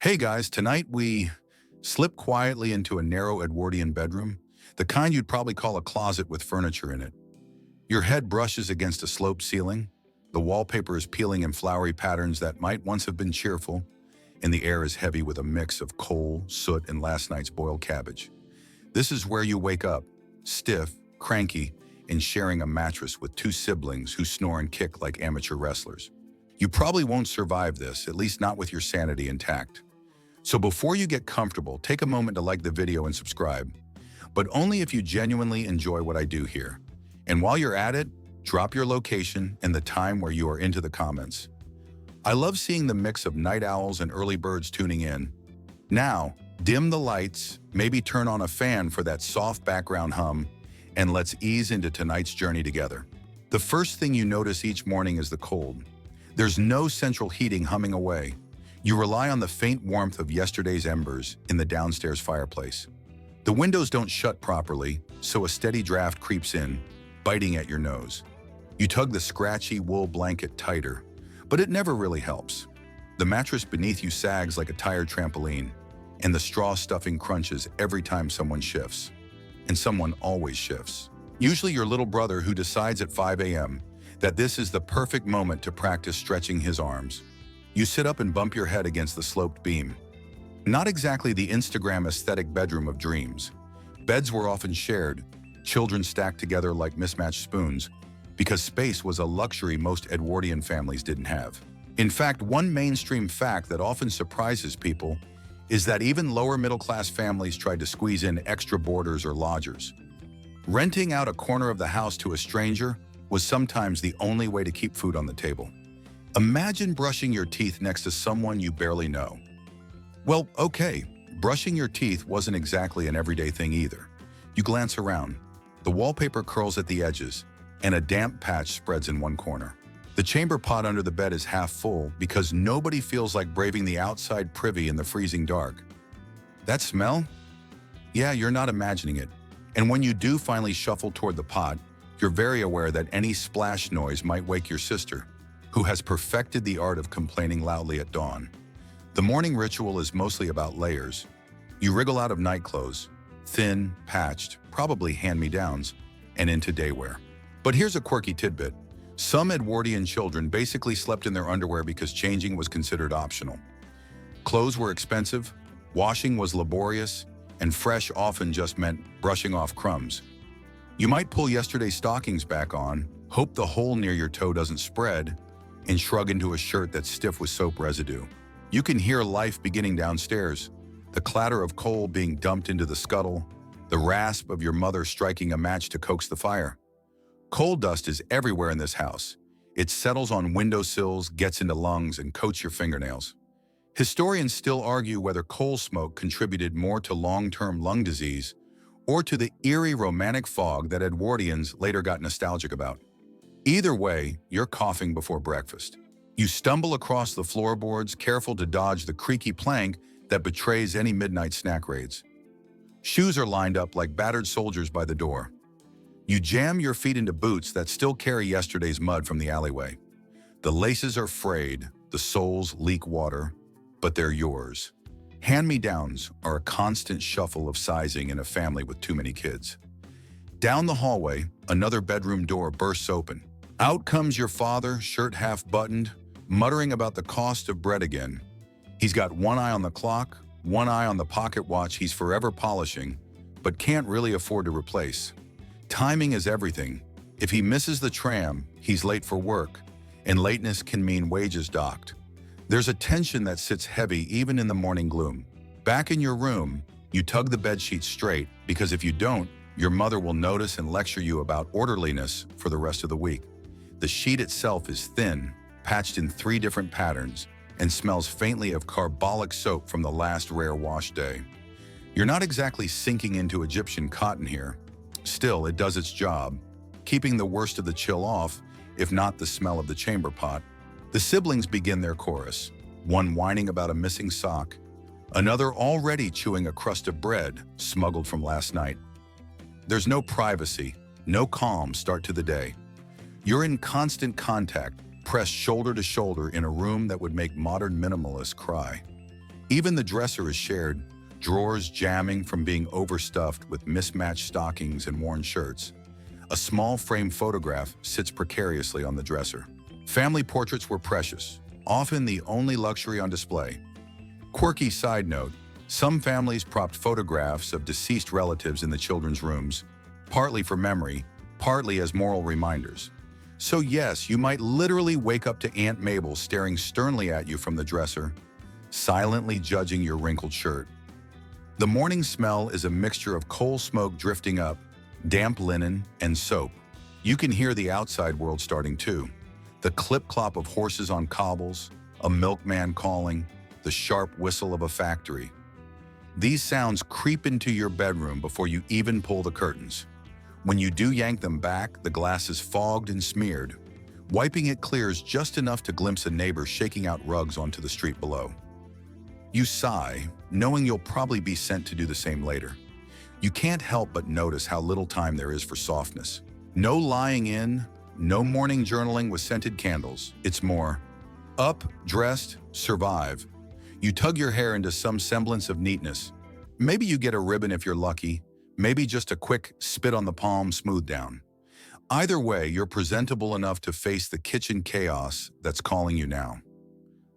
Hey guys, tonight we slip quietly into a narrow Edwardian bedroom, the kind you'd probably call a closet with furniture in it. Your head brushes against a sloped ceiling, the wallpaper is peeling in flowery patterns that might once have been cheerful, and the air is heavy with a mix of coal, soot, and last night's boiled cabbage. This is where you wake up, stiff, cranky, and sharing a mattress with two siblings who snore and kick like amateur wrestlers. You probably won't survive this, at least not with your sanity intact. So before you get comfortable, take a moment to like the video and subscribe, but only if you genuinely enjoy what I do here. And while you're at it, drop your location and the time where you are into the comments. I love seeing the mix of night owls and early birds tuning in. Now, dim the lights, maybe turn on a fan for that soft background hum, and let's ease into tonight's journey together. The first thing you notice each morning is the cold. There's no central heating humming away. You rely on the faint warmth of yesterday's embers in the downstairs fireplace. The windows don't shut properly, so a steady draft creeps in, biting at your nose. You tug the scratchy wool blanket tighter, but it never really helps. The mattress beneath you sags like a tired trampoline, and the straw stuffing crunches every time someone shifts. And someone always shifts. Usually your little brother who decides at 5 a.m. that this is the perfect moment to practice stretching his arms. You sit up and bump your head against the sloped beam. Not exactly the Instagram aesthetic bedroom of dreams. Beds were often shared, children stacked together like mismatched spoons, because space was a luxury most Edwardian families didn't have. In fact, one mainstream fact that often surprises people is that even lower middle-class families tried to squeeze in extra boarders or lodgers. Renting out a corner of the house to a stranger was sometimes the only way to keep food on the table. Imagine brushing your teeth next to someone you barely know. Well, okay, brushing your teeth wasn't exactly an everyday thing either. You glance around. The wallpaper curls at the edges, and a damp patch spreads in one corner. The chamber pot under the bed is half full because nobody feels like braving the outside privy in the freezing dark. That smell? Yeah, you're not imagining it. And when you do finally shuffle toward the pot, you're very aware that any splash noise might wake your sister, who has perfected the art of complaining loudly at dawn. The morning ritual is mostly about layers. You wriggle out of night clothes, thin, patched, probably hand-me-downs, and into daywear. But here's a quirky tidbit. Some Edwardian children basically slept in their underwear because changing was considered optional. Clothes were expensive, washing was laborious, and fresh often just meant brushing off crumbs. You might pull yesterday's stockings back on, hope the hole near your toe doesn't spread, and shrug into a shirt that's stiff with soap residue. You can hear life beginning downstairs, the clatter of coal being dumped into the scuttle, the rasp of your mother striking a match to coax the fire. Coal dust is everywhere in this house. It settles on windowsills, gets into lungs, and coats your fingernails. Historians still argue whether coal smoke contributed more to long-term lung disease or to the eerie romantic fog that Edwardians later got nostalgic about. Either way, you're coughing before breakfast. You stumble across the floorboards, careful to dodge the creaky plank that betrays any midnight snack raids. Shoes are lined up like battered soldiers by the door. You jam your feet into boots that still carry yesterday's mud from the alleyway. The laces are frayed, the soles leak water, but they're yours. Hand-me-downs are a constant shuffle of sizing in a family with too many kids. Down the hallway, another bedroom door bursts open. Out comes your father, shirt half buttoned, muttering about the cost of bread again. He's got one eye on the clock, one eye on the pocket watch he's forever polishing, but can't really afford to replace. Timing is everything. If he misses the tram, he's late for work, and lateness can mean wages docked. There's a tension that sits heavy even in the morning gloom. Back in your room, you tug the bedsheet straight because if you don't, your mother will notice and lecture you about orderliness for the rest of the week. The sheet itself is thin, patched in 3 different patterns, and smells faintly of carbolic soap from the last rare wash day. You're not exactly sinking into Egyptian cotton here. Still, it does its job, keeping the worst of the chill off, if not the smell of the chamber pot. The siblings begin their chorus, one whining about a missing sock, another already chewing a crust of bread smuggled from last night. There's no privacy, no calm start to the day. You're in constant contact, pressed shoulder to shoulder in a room that would make modern minimalists cry. Even the dresser is shared, drawers jamming from being overstuffed with mismatched stockings and worn shirts. A small frame photograph sits precariously on the dresser. Family portraits were precious, often the only luxury on display. Quirky side note, some families propped photographs of deceased relatives in the children's rooms, partly for memory, partly as moral reminders. So yes, you might literally wake up to Aunt Mabel staring sternly at you from the dresser, silently judging your wrinkled shirt. The morning smell is a mixture of coal smoke drifting up, damp linen, and soap. You can hear the outside world starting too. The clip-clop of horses on cobbles, a milkman calling, the sharp whistle of a factory. These sounds creep into your bedroom before you even pull the curtains. When you do yank them back, the glass is fogged and smeared. Wiping it clears just enough to glimpse a neighbor shaking out rugs onto the street below. You sigh, knowing you'll probably be sent to do the same later. You can't help but notice how little time there is for softness. No lying in, no morning journaling with scented candles. It's more, up, dressed, survive. You tug your hair into some semblance of neatness. Maybe you get a ribbon if you're lucky, maybe just a quick spit on the palm smooth down. Either way, you're presentable enough to face the kitchen chaos that's calling you now.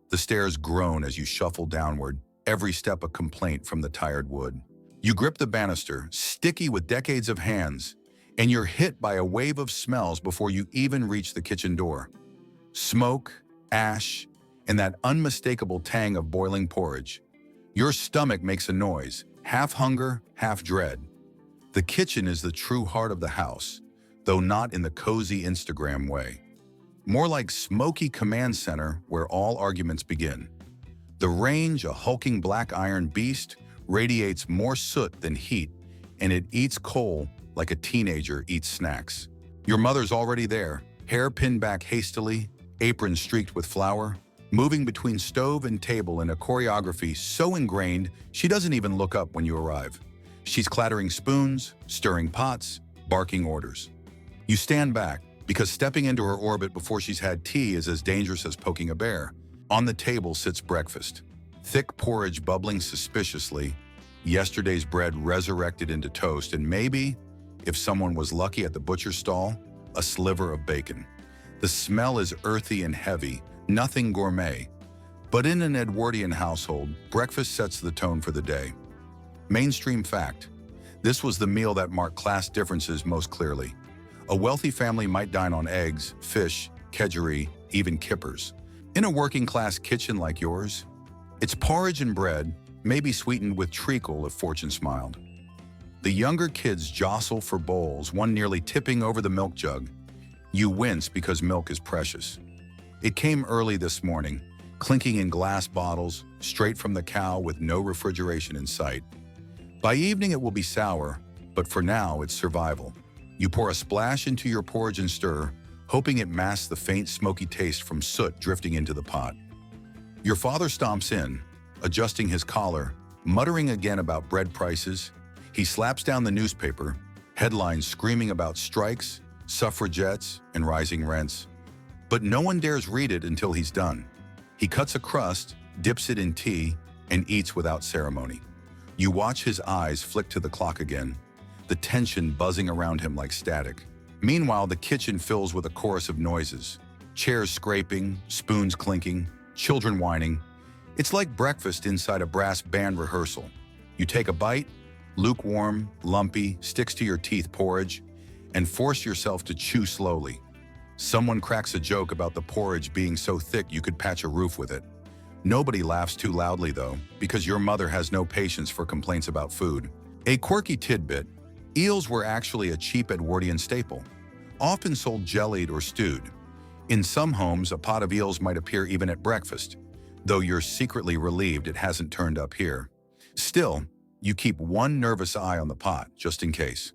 The stairs groan as you shuffle downward, every step a complaint from the tired wood. You grip the banister, sticky with decades of hands, and you're hit by a wave of smells before you even reach the kitchen door. Smoke, ash, and that unmistakable tang of boiling porridge. Your stomach makes a noise, half hunger, half dread. The kitchen is the true heart of the house, though not in the cozy Instagram way. More like smoky command center where all arguments begin. The range, a hulking black iron beast, radiates more soot than heat, and it eats coal like a teenager eats snacks. Your mother's already there, hair pinned back hastily, apron streaked with flour, moving between stove and table in a choreography so ingrained she doesn't even look up when you arrive. She's clattering spoons, stirring pots, barking orders. You stand back, because stepping into her orbit before she's had tea is as dangerous as poking a bear. On the table sits breakfast. Thick porridge bubbling suspiciously, yesterday's bread resurrected into toast, and maybe, if someone was lucky at the butcher's stall, a sliver of bacon. The smell is earthy and heavy, nothing gourmet. But in an Edwardian household, breakfast sets the tone for the day. Mainstream fact. This was the meal that marked class differences most clearly. A wealthy family might dine on eggs, fish, kedgeree, even kippers. In a working-class kitchen like yours, it's porridge and bread, maybe sweetened with treacle if fortune smiled. The younger kids jostle for bowls, one nearly tipping over the milk jug. You wince because milk is precious. It came early this morning, clinking in glass bottles, straight from the cow with no refrigeration in sight. By evening it will be sour, but for now it's survival. You pour a splash into your porridge and stir, hoping it masks the faint smoky taste from soot drifting into the pot. Your father stomps in, adjusting his collar, muttering again about bread prices. He slaps down the newspaper, headlines screaming about strikes, suffragettes, and rising rents. But no one dares read it until he's done. He cuts a crust, dips it in tea, and eats without ceremony. You watch his eyes flick to the clock again, the tension buzzing around him like static. Meanwhile, the kitchen fills with a chorus of noises. Chairs scraping, spoons clinking, children whining. It's like breakfast inside a brass band rehearsal. You take a bite, lukewarm, lumpy, sticks to your teeth porridge, and force yourself to chew slowly. Someone cracks a joke about the porridge being so thick you could patch a roof with it. Nobody laughs too loudly though, because your mother has no patience for complaints about food. A quirky tidbit. Eels were actually a cheap Edwardian staple, often sold jellied or stewed. In some homes, a pot of eels might appear even at breakfast, though you're secretly relieved it hasn't turned up here. Still, you keep one nervous eye on the pot, just in case.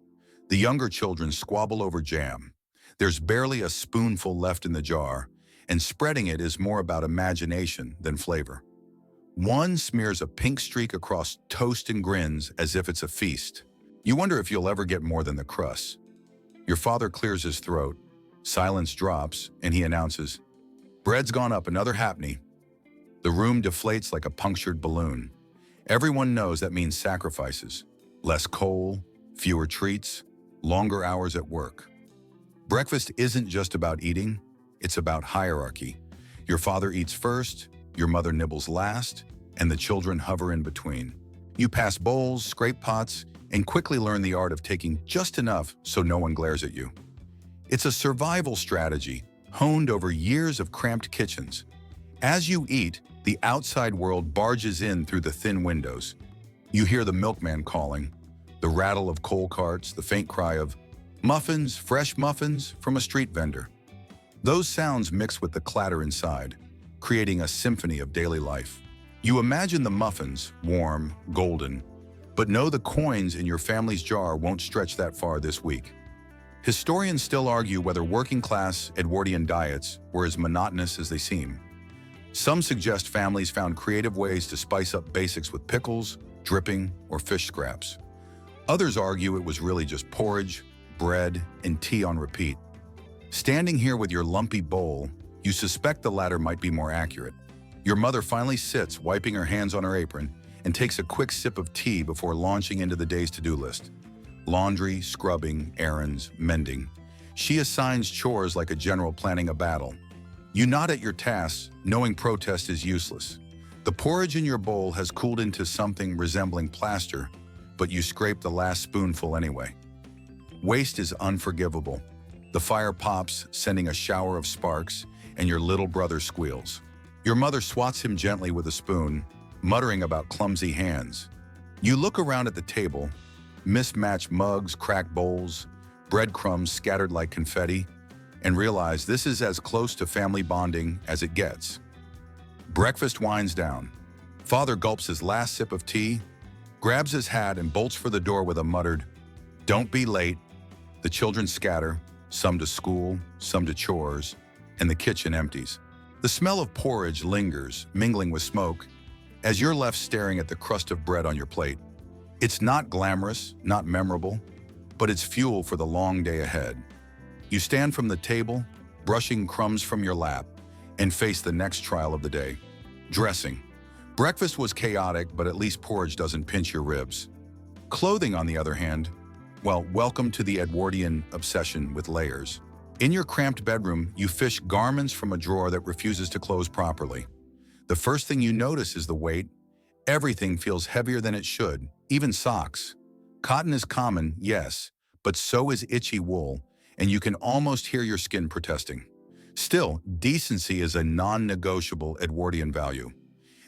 The younger children squabble over jam. There's barely a spoonful left in the jar, and spreading it is more about imagination than flavor. One smears a pink streak across toast and grins as if it's a feast. You wonder if you'll ever get more than the crust. Your father clears his throat, silence drops, and he announces, "Bread's gone up another halfpenny." The room deflates like a punctured balloon. Everyone knows that means sacrifices. Less coal, fewer treats, longer hours at work. Breakfast isn't just about eating, it's about hierarchy. Your father eats first, your mother nibbles last, and the children hover in between. You pass bowls, scrape pots, and quickly learn the art of taking just enough so no one glares at you. It's a survival strategy honed over years of cramped kitchens. As you eat, the outside world barges in through the thin windows. You hear the milkman calling, the rattle of coal carts, the faint cry of muffins, fresh muffins from a street vendor. Those sounds mix with the clatter inside, creating a symphony of daily life. You imagine the muffins, warm, golden, but know the coins in your family's jar won't stretch that far this week. Historians still argue whether working-class Edwardian diets were as monotonous as they seem. Some suggest families found creative ways to spice up basics with pickles, dripping, or fish scraps. Others argue it was really just porridge, bread, and tea on repeat. Standing here with your lumpy bowl, you suspect the latter might be more accurate. Your mother finally sits, wiping her hands on her apron, and takes a quick sip of tea before launching into the day's to-do list. Laundry, scrubbing, errands, mending. She assigns chores like a general planning a battle. You nod at your tasks, knowing protest is useless. The porridge in your bowl has cooled into something resembling plaster, but you scrape the last spoonful anyway. Waste is unforgivable. The fire pops, sending a shower of sparks, and your little brother squeals. Your mother swats him gently with a spoon, muttering about clumsy hands. You look around at the table, mismatched mugs, cracked bowls, breadcrumbs scattered like confetti, and realize this is as close to family bonding as it gets. Breakfast winds down. Father gulps his last sip of tea, grabs his hat, and bolts for the door with a muttered, "Don't be late." The children scatter, some to school, some to chores, and the kitchen empties. The smell of porridge lingers, mingling with smoke, as you're left staring at the crust of bread on your plate. It's not glamorous, not memorable, but it's fuel for the long day ahead. You stand from the table, brushing crumbs from your lap, and face the next trial of the day. Dressing. Breakfast was chaotic, but at least porridge doesn't pinch your ribs. Clothing, on the other hand, well, welcome to the Edwardian obsession with layers. In your cramped bedroom, you fish garments from a drawer that refuses to close properly. The first thing you notice is the weight. Everything feels heavier than it should, even socks. Cotton is common, yes, but so is itchy wool, and you can almost hear your skin protesting. Still, decency is a non-negotiable Edwardian value.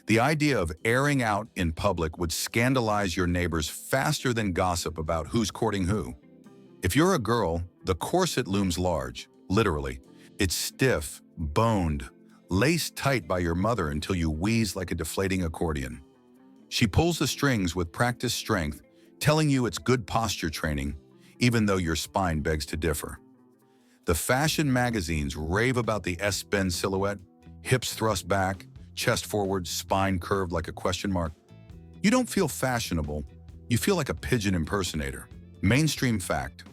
The idea of airing out in public would scandalize your neighbors faster than gossip about who's courting who. If you're a girl, the corset looms large, literally. It's stiff, boned, laced tight by your mother until you wheeze like a deflating accordion. She pulls the strings with practiced strength, telling you it's good posture training, even though your spine begs to differ. The fashion magazines rave about the S-bend silhouette, hips thrust back, chest forward, spine curved like a question mark. You don't feel fashionable, you feel like a pigeon impersonator. Mainstream fact: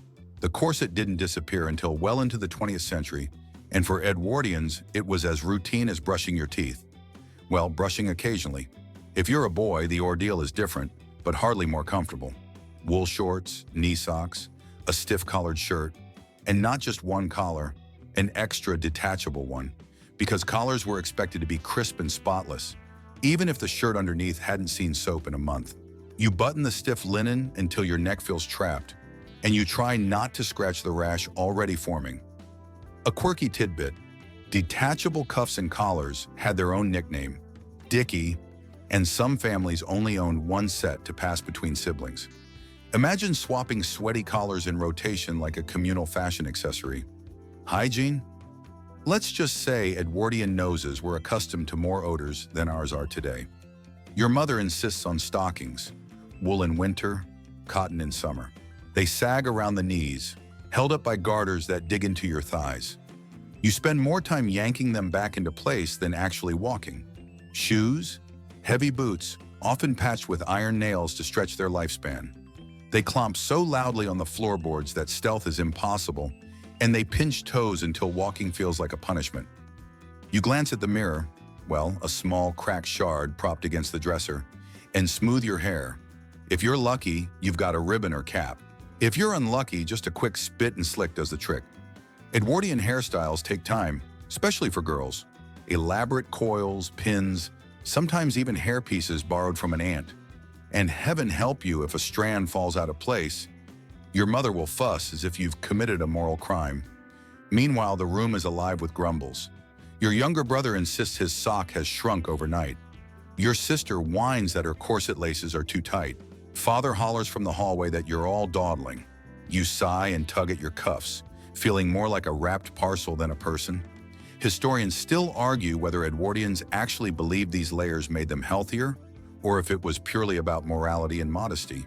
the corset didn't disappear until well into the 20th century, and for Edwardians, it was as routine as brushing your teeth. Well, brushing occasionally. If you're a boy, the ordeal is different, but hardly more comfortable. Wool shorts, knee socks, a stiff collared shirt, and not just one collar, an extra detachable one, because collars were expected to be crisp and spotless, even if the shirt underneath hadn't seen soap in a month. You button the stiff linen until your neck feels trapped, and you try not to scratch the rash already forming. A quirky tidbit: detachable cuffs and collars had their own nickname, Dickie, and some families only owned one set to pass between siblings. Imagine swapping sweaty collars in rotation like a communal fashion accessory. Hygiene? Let's just say Edwardian noses were accustomed to more odors than ours are today. Your mother insists on stockings, wool in winter, cotton in summer. They sag around the knees, held up by garters that dig into your thighs. You spend more time yanking them back into place than actually walking. Shoes? Heavy boots, often patched with iron nails to stretch their lifespan. They clomp so loudly on the floorboards that stealth is impossible, and they pinch toes until walking feels like a punishment. You glance at the mirror. Well, a small cracked shard propped against the dresser. And smooth your hair. If you're lucky, you've got a ribbon or cap. If you're unlucky, just a quick spit and slick does the trick. Edwardian hairstyles take time, especially for girls. Elaborate coils, pins, sometimes even hairpieces borrowed from an aunt. And heaven help you if a strand falls out of place. Your mother will fuss as if you've committed a moral crime. Meanwhile, the room is alive with grumbles. Your younger brother insists his sock has shrunk overnight. Your sister whines that her corset laces are too tight. Father hollers from the hallway that you're all dawdling. You sigh and tug at your cuffs, feeling more like a wrapped parcel than a person. Historians still argue whether Edwardians actually believed these layers made them healthier, or if it was purely about morality and modesty.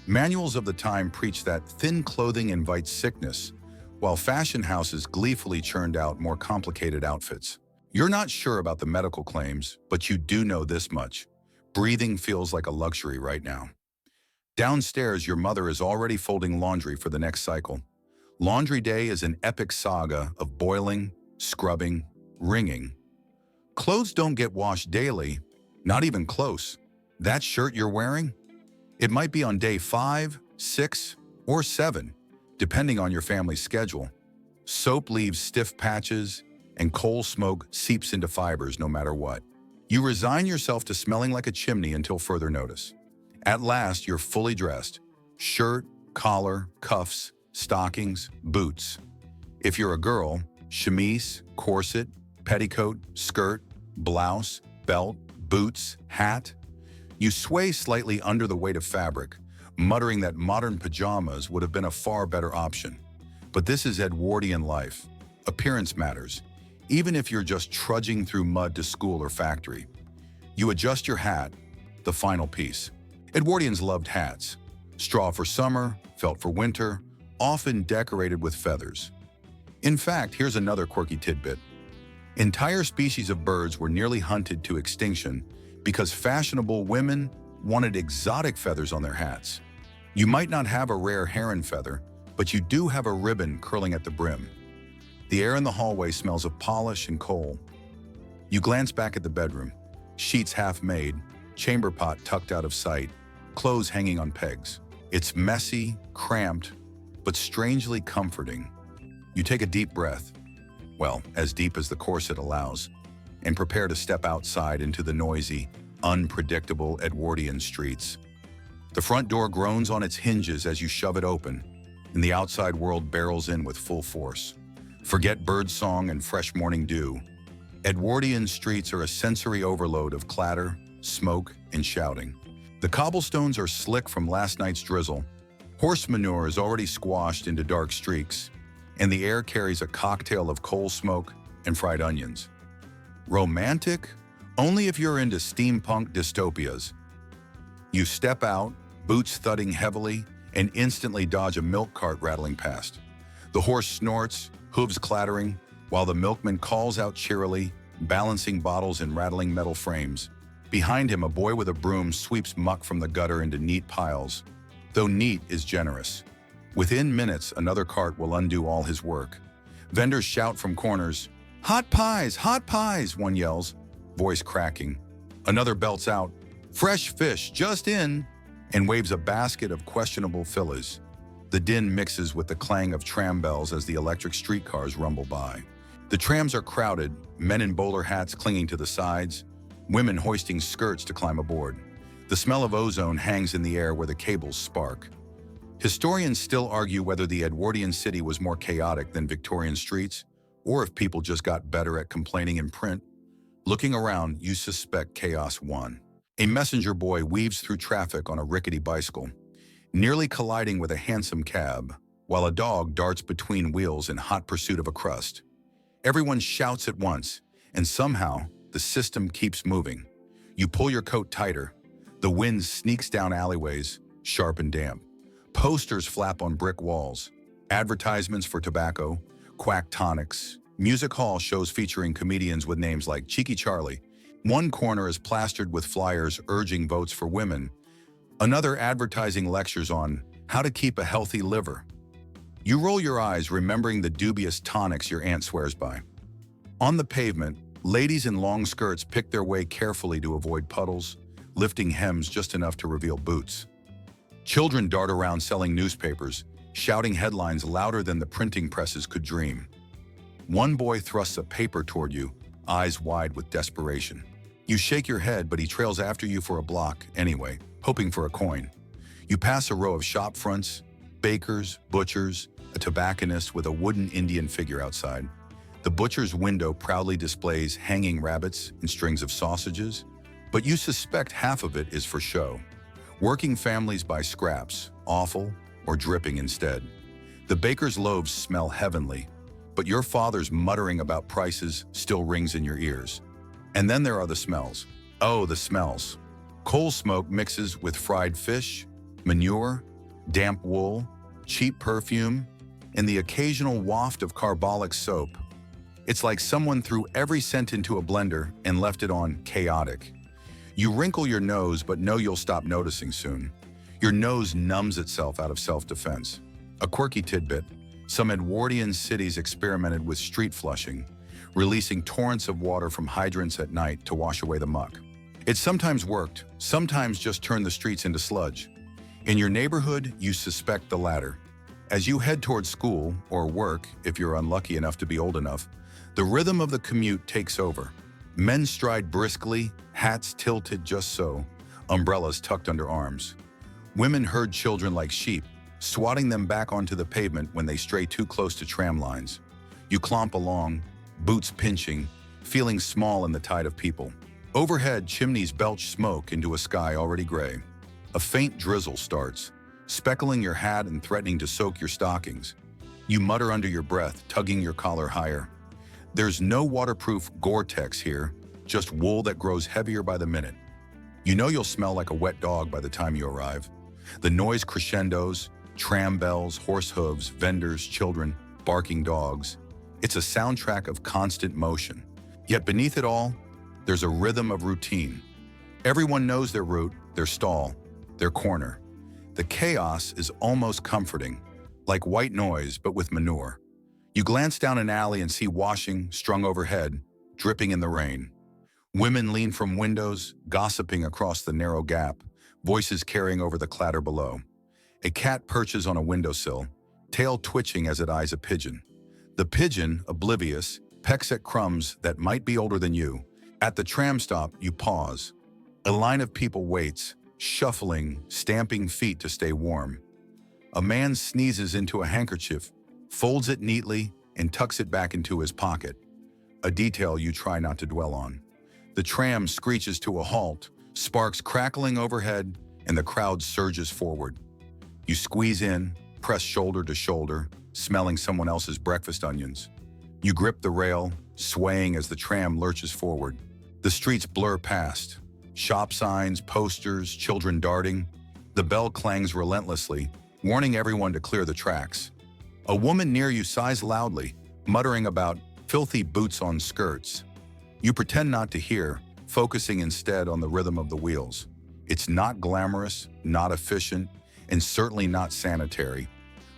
Manuals of the time preached that thin clothing invites sickness, while fashion houses gleefully churned out more complicated outfits. You're not sure about the medical claims, but you do know this much. Breathing feels like a luxury right now. Downstairs, your mother is already folding laundry for the next cycle. Laundry day is an epic saga of boiling, scrubbing, wringing. Clothes don't get washed daily, not even close. That shirt you're wearing? It might be on day 5, 6, or 7, depending on your family's schedule. Soap leaves stiff patches, and coal smoke seeps into fibers no matter what. You resign yourself to smelling like a chimney until further notice. At last, you're fully dressed. Shirt, collar, cuffs, stockings, boots. If you're a girl, chemise, corset, petticoat, skirt, blouse, belt, boots, hat. You sway slightly under the weight of fabric, muttering that modern pajamas would have been a far better option. But this is Edwardian life. Appearance matters, even if you're just trudging through mud to school or factory. You adjust your hat, the final piece. Edwardians loved hats. Straw for summer, felt for winter, often decorated with feathers. In fact, here's another quirky tidbit. Entire species of birds were nearly hunted to extinction because fashionable women wanted exotic feathers on their hats. You might not have a rare heron feather, but you do have a ribbon curling at the brim. The air in the hallway smells of polish and coal. You glance back at the bedroom. Sheets half made, chamber pot tucked out of sight, clothes hanging on pegs. It's messy, cramped, but strangely comforting. You take a deep breath, well, as deep as the corset allows, and prepare to step outside into the noisy, unpredictable Edwardian streets. The front door groans on its hinges as you shove it open, and the outside world barrels in with full force. Forget birdsong and fresh morning dew. Edwardian streets are a sensory overload of clatter, smoke, and shouting. The cobblestones are slick from last night's drizzle. Horse manure is already squashed into dark streaks, and the air carries a cocktail of coal smoke and fried onions. Romantic? Only if you're into steampunk dystopias. You step out, boots thudding heavily, and instantly dodge a milk cart rattling past. The horse snorts, hooves clattering, while the milkman calls out cheerily, balancing bottles and rattling metal frames. Behind him, a boy with a broom sweeps muck from the gutter into neat piles, though neat is generous. Within minutes, another cart will undo all his work. Vendors shout from corners, hot pies, one yells, voice cracking. Another belts out, fresh fish, just in, and waves a basket of questionable fillers. The din mixes with the clang of tram bells as the electric streetcars rumble by. The trams are crowded, men in bowler hats clinging to the sides, women hoisting skirts to climb aboard. The smell of ozone hangs in the air where the cables spark. Historians still argue whether the Edwardian city was more chaotic than Victorian streets, or if people just got better at complaining in print. Looking around, you suspect chaos won. A messenger boy weaves through traffic on a rickety bicycle, nearly colliding with a hansom cab, while a dog darts between wheels in hot pursuit of a crust. Everyone shouts at once, and somehow, the system keeps moving. You pull your coat tighter. The wind sneaks down alleyways, sharp and damp. Posters flap on brick walls. Advertisements for tobacco, quack tonics, music hall shows featuring comedians with names like Cheeky Charlie. One corner is plastered with flyers urging votes for women. Another advertising lectures on how to keep a healthy liver. You roll your eyes, remembering the dubious tonics your aunt swears by. On the pavement, Ladies in long skirts pick their way carefully to avoid puddles, lifting hems just enough to reveal boots. Children dart around selling newspapers, shouting headlines louder than the printing presses could dream. One boy thrusts a paper toward you, eyes wide with desperation. You shake your head, but he trails after you for a block anyway, hoping for a coin. You pass a row of shop fronts, bakers, butchers, a tobacconist with a wooden Indian figure outside. The butcher's window proudly displays hanging rabbits and strings of sausages, but you suspect half of it is for show. Working families buy scraps, offal, or dripping instead. The baker's loaves smell heavenly, but your father's muttering about prices still rings in your ears. And then there are the smells. Oh, the smells. Coal smoke mixes with fried fish, manure, damp wool, cheap perfume, and the occasional waft of carbolic soap. It's like someone threw every scent into a blender and left it on chaotic. You wrinkle your nose, but know you'll stop noticing soon. Your nose numbs itself out of self-defense. A quirky tidbit: some Edwardian cities experimented with street flushing, releasing torrents of water from hydrants at night to wash away the muck. It sometimes worked, sometimes just turned the streets into sludge. In your neighborhood, you suspect the latter. As you head towards school, or work if you're unlucky enough to be old enough, the rhythm of the commute takes over. Men stride briskly, hats tilted just so, umbrellas tucked under arms. Women herd children like sheep, swatting them back onto the pavement when they stray too close to tram lines. You clomp along, boots pinching, feeling small in the tide of people. Overhead, chimneys belch smoke into a sky already gray. A faint drizzle starts, speckling your hat and threatening to soak your stockings. You mutter under your breath, tugging your collar higher. There's no waterproof Gore-Tex here, just wool that grows heavier by the minute. You know you'll smell like a wet dog by the time you arrive. The noise crescendos, tram bells, horse hooves, vendors, children, barking dogs. It's a soundtrack of constant motion. Yet beneath it all, there's a rhythm of routine. Everyone knows their route, their stall, their corner. The chaos is almost comforting, like white noise but with manure. You glance down an alley and see washing strung overhead, dripping in the rain. Women lean from windows, gossiping across the narrow gap, voices carrying over the clatter below. A cat perches on a windowsill, tail twitching as it eyes a pigeon. The pigeon, oblivious, pecks at crumbs that might be older than you. At the tram stop, you pause. A line of people waits, shuffling, stamping feet to stay warm. A man sneezes into a handkerchief, folds it neatly, and tucks it back into his pocket, a detail you try not to dwell on. The tram screeches to a halt, sparks crackling overhead, and the crowd surges forward. You squeeze in, press shoulder to shoulder, smelling someone else's breakfast onions. You grip the rail, swaying as the tram lurches forward. The streets blur past. Shop signs, posters, children darting. The bell clangs relentlessly, warning everyone to clear the tracks. A woman near you sighs loudly, muttering about filthy boots on skirts. You pretend not to hear, focusing instead on the rhythm of the wheels. It's not glamorous, not efficient, and certainly not sanitary.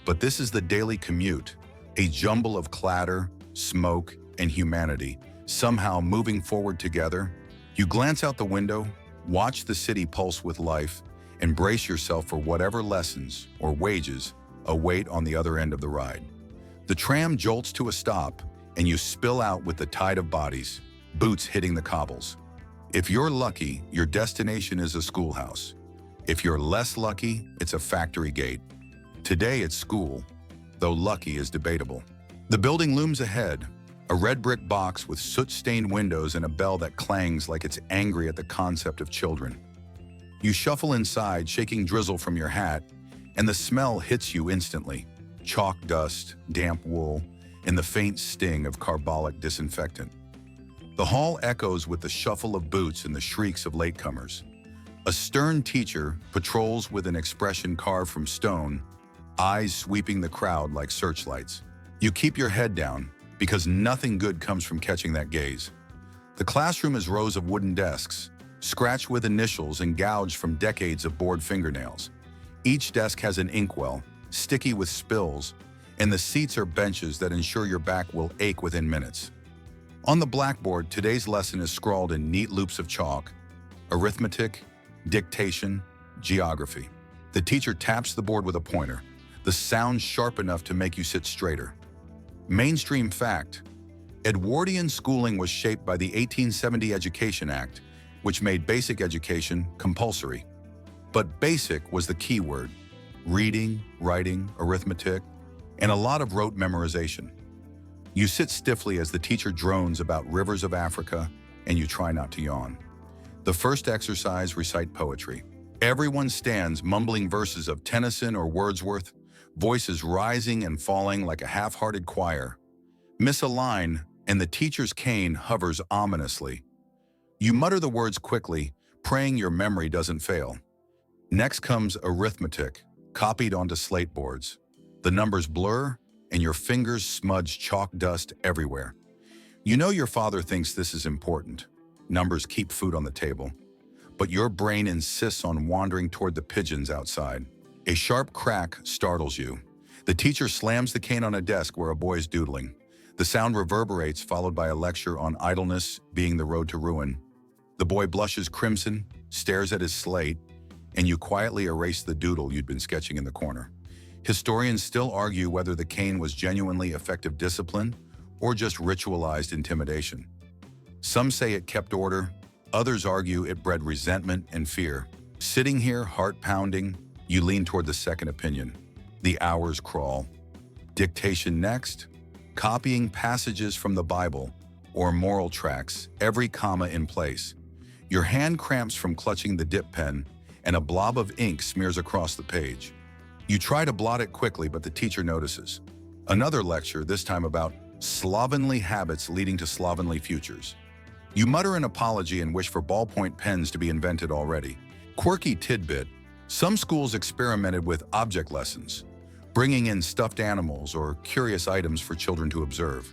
But this is the daily commute, a jumble of clatter, smoke, and humanity, somehow moving forward together. You glance out the window, watch the city pulse with life, and brace yourself for whatever lessons or wages await on the other end of the ride. The tram jolts to a stop, and you spill out with the tide of bodies, boots hitting the cobbles. If you're lucky, your destination is a schoolhouse. If you're less lucky, it's a factory gate. Today it's school, though lucky is debatable. The building looms ahead, a red brick box with soot-stained windows and a bell that clangs like it's angry at the concept of children. You shuffle inside, shaking drizzle from your hat, and the smell hits you instantly. Chalk dust, damp wool, and the faint sting of carbolic disinfectant. The hall echoes with the shuffle of boots and the shrieks of latecomers. A stern teacher patrols with an expression carved from stone, eyes sweeping the crowd like searchlights. You keep your head down, because nothing good comes from catching that gaze. The classroom is rows of wooden desks, scratched with initials and gouged from decades of bored fingernails. Each desk has an inkwell, sticky with spills, and the seats are benches that ensure your back will ache within minutes. On the blackboard, today's lesson is scrawled in neat loops of chalk: arithmetic, dictation, geography. The teacher taps the board with a pointer, the sound sharp enough to make you sit straighter. Mainstream fact: Edwardian schooling was shaped by the 1870 Education Act, which made basic education compulsory. But basic was the key word: reading, writing, arithmetic, and a lot of rote memorization. You sit stiffly as the teacher drones about rivers of Africa, and you try not to yawn. The first exercise: recite poetry. Everyone stands mumbling verses of Tennyson or Wordsworth, voices rising and falling like a half-hearted choir. Miss a line, and the teacher's cane hovers ominously. You mutter the words quickly, praying your memory doesn't fail. Next comes arithmetic, copied onto slate boards. The numbers blur, and your fingers smudge chalk dust everywhere. You know your father thinks this is important. Numbers keep food on the table. But your brain insists on wandering toward the pigeons outside. A sharp crack startles you. The teacher slams the cane on a desk where a boy is doodling. The sound reverberates, followed by a lecture on idleness being the road to ruin. The boy blushes crimson, stares at his slate, and you quietly erase the doodle you'd been sketching in the corner. Historians still argue whether the cane was genuinely effective discipline or just ritualized intimidation. Some say it kept order, others argue it bred resentment and fear. Sitting here, heart pounding, you lean toward the second opinion. The hours crawl. Dictation next. Copying passages from the Bible or moral tracts, every comma in place. Your hand cramps from clutching the dip pen, and a blob of ink smears across the page. You try to blot it quickly, but the teacher notices. Another lecture, this time about slovenly habits leading to slovenly futures. You mutter an apology and wish for ballpoint pens to be invented already. Quirky tidbit: some schools experimented with object lessons, bringing in stuffed animals or curious items for children to observe.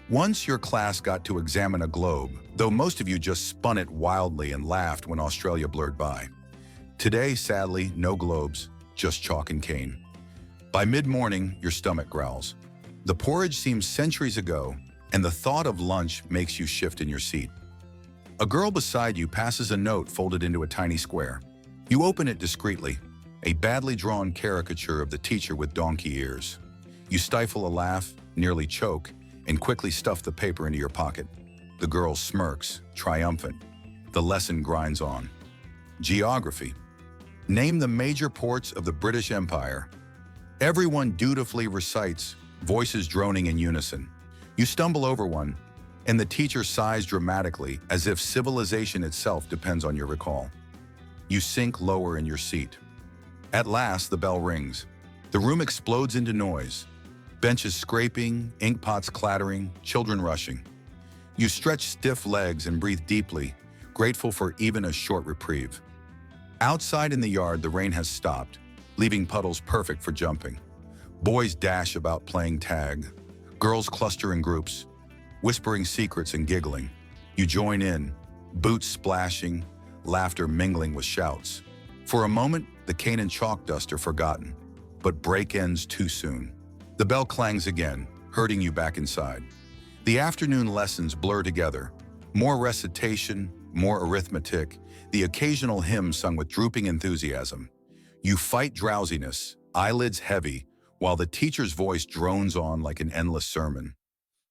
Once your class got to examine a globe, though most of you just spun it wildly and laughed when Australia blurred by. Today, sadly, no globes, just chalk and cane. By mid-morning, your stomach growls. The porridge seems centuries ago, and the thought of lunch makes you shift in your seat. A girl beside you passes a note folded into a tiny square. You open it discreetly, a badly drawn caricature of the teacher with donkey ears. You stifle a laugh, nearly choke, and quickly stuff the paper into your pocket. The girl smirks, triumphant. The lesson grinds on. Geography. Name the major ports of the British Empire. Everyone dutifully recites, voices droning in unison. You stumble over one, and the teacher sighs dramatically, as if civilization itself depends on your recall. You sink lower in your seat. At last, the bell rings. The room explodes into noise. Benches scraping, ink pots clattering, children rushing. You stretch stiff legs and breathe deeply, grateful for even a short reprieve. Outside in the yard, the rain has stopped, leaving puddles perfect for jumping. Boys dash about playing tag. Girls cluster in groups, whispering secrets and giggling. You join in, boots splashing, laughter mingling with shouts. For a moment, the cane and chalk dust are forgotten, but break ends too soon. The bell clangs again, herding you back inside. The afternoon lessons blur together. More recitation, more arithmetic, the occasional hymn sung with drooping enthusiasm. You fight drowsiness, eyelids heavy, while the teacher's voice drones on like an endless sermon.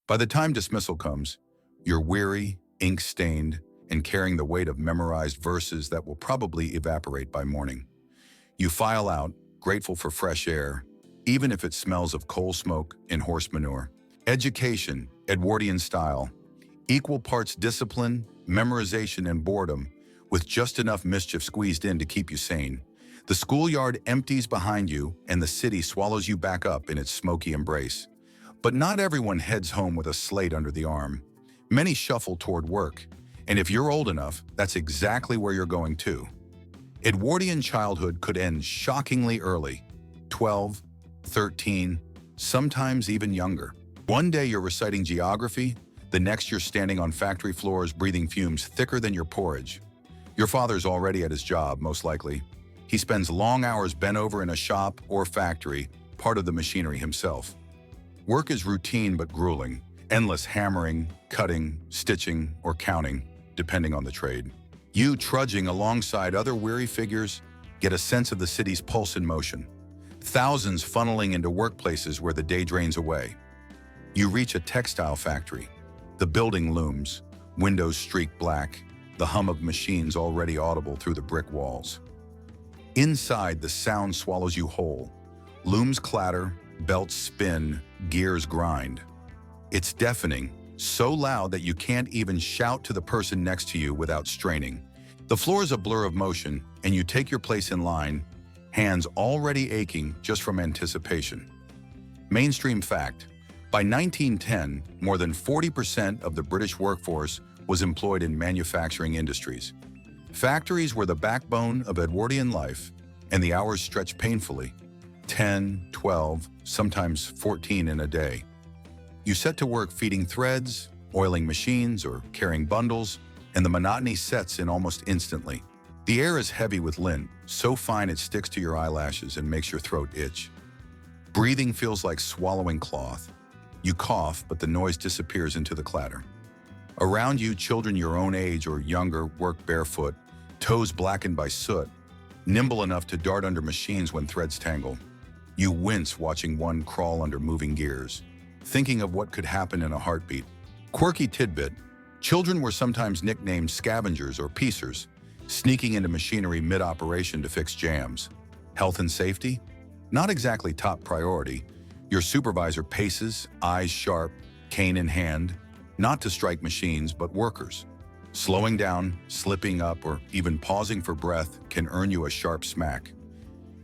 By the time dismissal comes, you're weary, ink-stained, and carrying the weight of memorized verses that will probably evaporate by morning. You file out, grateful for fresh air, even if it smells of coal smoke and horse manure. Education, Edwardian style. Equal parts discipline, memorization, and boredom, with just enough mischief squeezed in to keep you sane. The schoolyard empties behind you, and the city swallows you back up in its smoky embrace. But not everyone heads home with a slate under the arm. Many shuffle toward work, and if you're old enough, that's exactly where you're going too. Edwardian childhood could end shockingly early, 12, 13, sometimes even younger. One day you're reciting geography, the next you're standing on factory floors breathing fumes thicker than your porridge. Your father's already at his job, most likely. He spends long hours bent over in a shop or factory, part of the machinery himself. Work is routine but grueling, Endless hammering, cutting, stitching, or counting, depending on the trade. You, trudging alongside other weary figures, get a sense of the city's pulse in motion. Thousands funneling into workplaces where the day drains away. You reach a textile factory. The building looms, windows streak black, the hum of machines already audible through the brick walls. Inside, the sound swallows you whole. Looms clatter, belts spin, gears grind. It's deafening, so loud that you can't even shout to the person next to you without straining. The floor is a blur of motion, and you take your place in line, hands already aching just from anticipation. Mainstream fact: by 1910, more than 40% of the British workforce was employed in manufacturing industries. Factories were the backbone of Edwardian life, and the hours stretched painfully. 10, 12, sometimes 14 in a day. You set to work feeding threads, oiling machines, or carrying bundles, and the monotony sets in almost instantly. The air is heavy with lint, so fine it sticks to your eyelashes and makes your throat itch. Breathing feels like swallowing cloth. You cough, but the noise disappears into the clatter. Around you, children your own age or younger work barefoot, toes blackened by soot, nimble enough to dart under machines when threads tangle. You wince watching one crawl under moving gears, thinking of what could happen in a heartbeat. Quirky tidbit: children were sometimes nicknamed scavengers or piecers, sneaking into machinery mid-operation to fix jams. Health and safety? Not exactly top priority. Your supervisor paces, eyes sharp, cane in hand, not to strike machines but workers. Slowing down, slipping up, or even pausing for breath can earn you a sharp smack.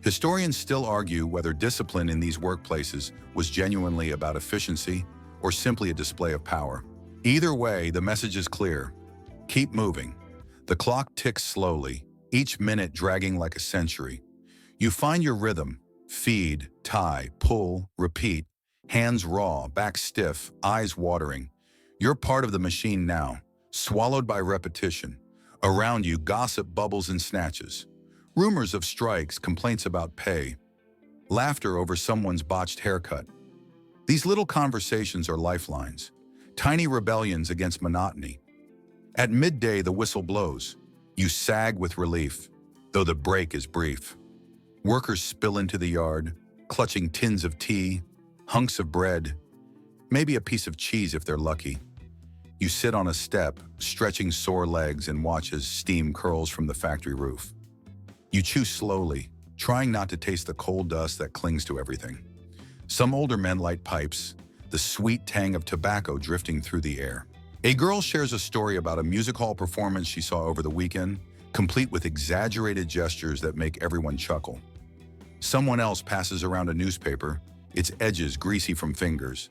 Historians still argue whether discipline in these workplaces was genuinely about efficiency or simply a display of power. Either way, the message is clear. Keep moving. The clock ticks slowly, each minute dragging like a century. You find your rhythm: feed, tie, pull, repeat, hands raw, back stiff, eyes watering. You're part of the machine now, swallowed by repetition. Around you, gossip bubbles and snatches. Rumors of strikes, complaints about pay, laughter over someone's botched haircut. These little conversations are lifelines, tiny rebellions against monotony. At midday, the whistle blows. You sag with relief, though the break is brief. Workers spill into the yard, clutching tins of tea, hunks of bread, maybe a piece of cheese if they're lucky. You sit on a step, stretching sore legs, and watch as steam curls from the factory roof. You chew slowly, trying not to taste the coal dust that clings to everything. Some older men light pipes, the sweet tang of tobacco drifting through the air. A girl shares a story about a music hall performance she saw over the weekend, complete with exaggerated gestures that make everyone chuckle. Someone else passes around a newspaper, its edges greasy from fingers.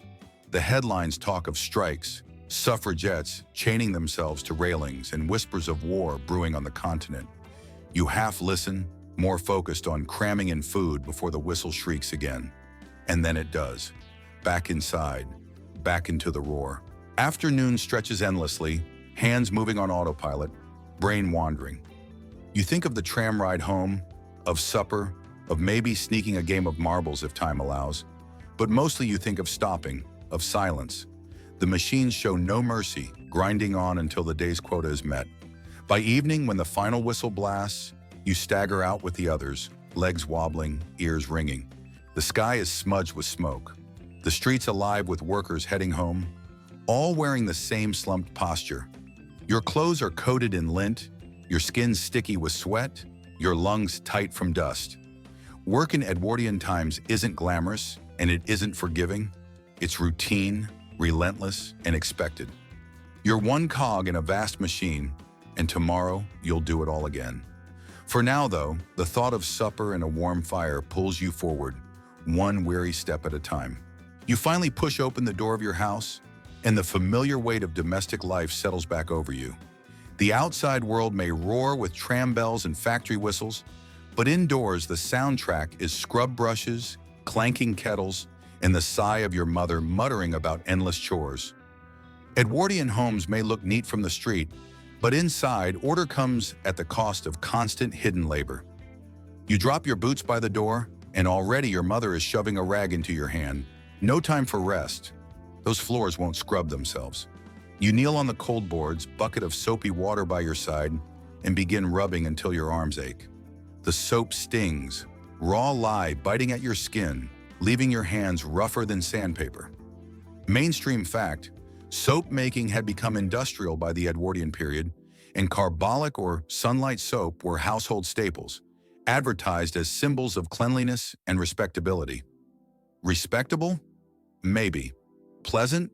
The headlines talk of strikes, suffragettes chaining themselves to railings, and whispers of war brewing on the continent. You half listen, more focused on cramming in food before the whistle shrieks again. And then it does. Back inside, back into the roar. Afternoon stretches endlessly, hands moving on autopilot, brain wandering. You think of the tram ride home, of supper, of maybe sneaking a game of marbles if time allows. But mostly you think of stopping, of silence. The machines show no mercy, grinding on until the day's quota is met. By evening, when the final whistle blasts, you stagger out with the others, legs wobbling, ears ringing. The sky is smudged with smoke. The streets alive with workers heading home, all wearing the same slumped posture. Your clothes are coated in lint, your skin sticky with sweat, your lungs tight from dust. Work in Edwardian times isn't glamorous, and it isn't forgiving. It's routine, relentless, and expected. You're one cog in a vast machine, and tomorrow you'll do it all again. For now, though, the thought of supper and a warm fire pulls you forward, one weary step at a time. You finally push open the door of your house, and the familiar weight of domestic life settles back over you. The outside world may roar with tram bells and factory whistles, but indoors the soundtrack is scrub brushes, clanking kettles, and the sigh of your mother muttering about endless chores. Edwardian homes may look neat from the street, but inside, order comes at the cost of constant hidden labor. You drop your boots by the door, and already your mother is shoving a rag into your hand. No time for rest. those floors won't scrub themselves. You kneel on the cold boards, bucket of soapy water by your side, and begin rubbing until your arms ache. The soap stings, raw lye biting at your skin, leaving your hands rougher than sandpaper. Mainstream fact, soap making had become industrial by the Edwardian period, and carbolic or sunlight soap were household staples, advertised as symbols of cleanliness and respectability. Respectable? Maybe. Pleasant?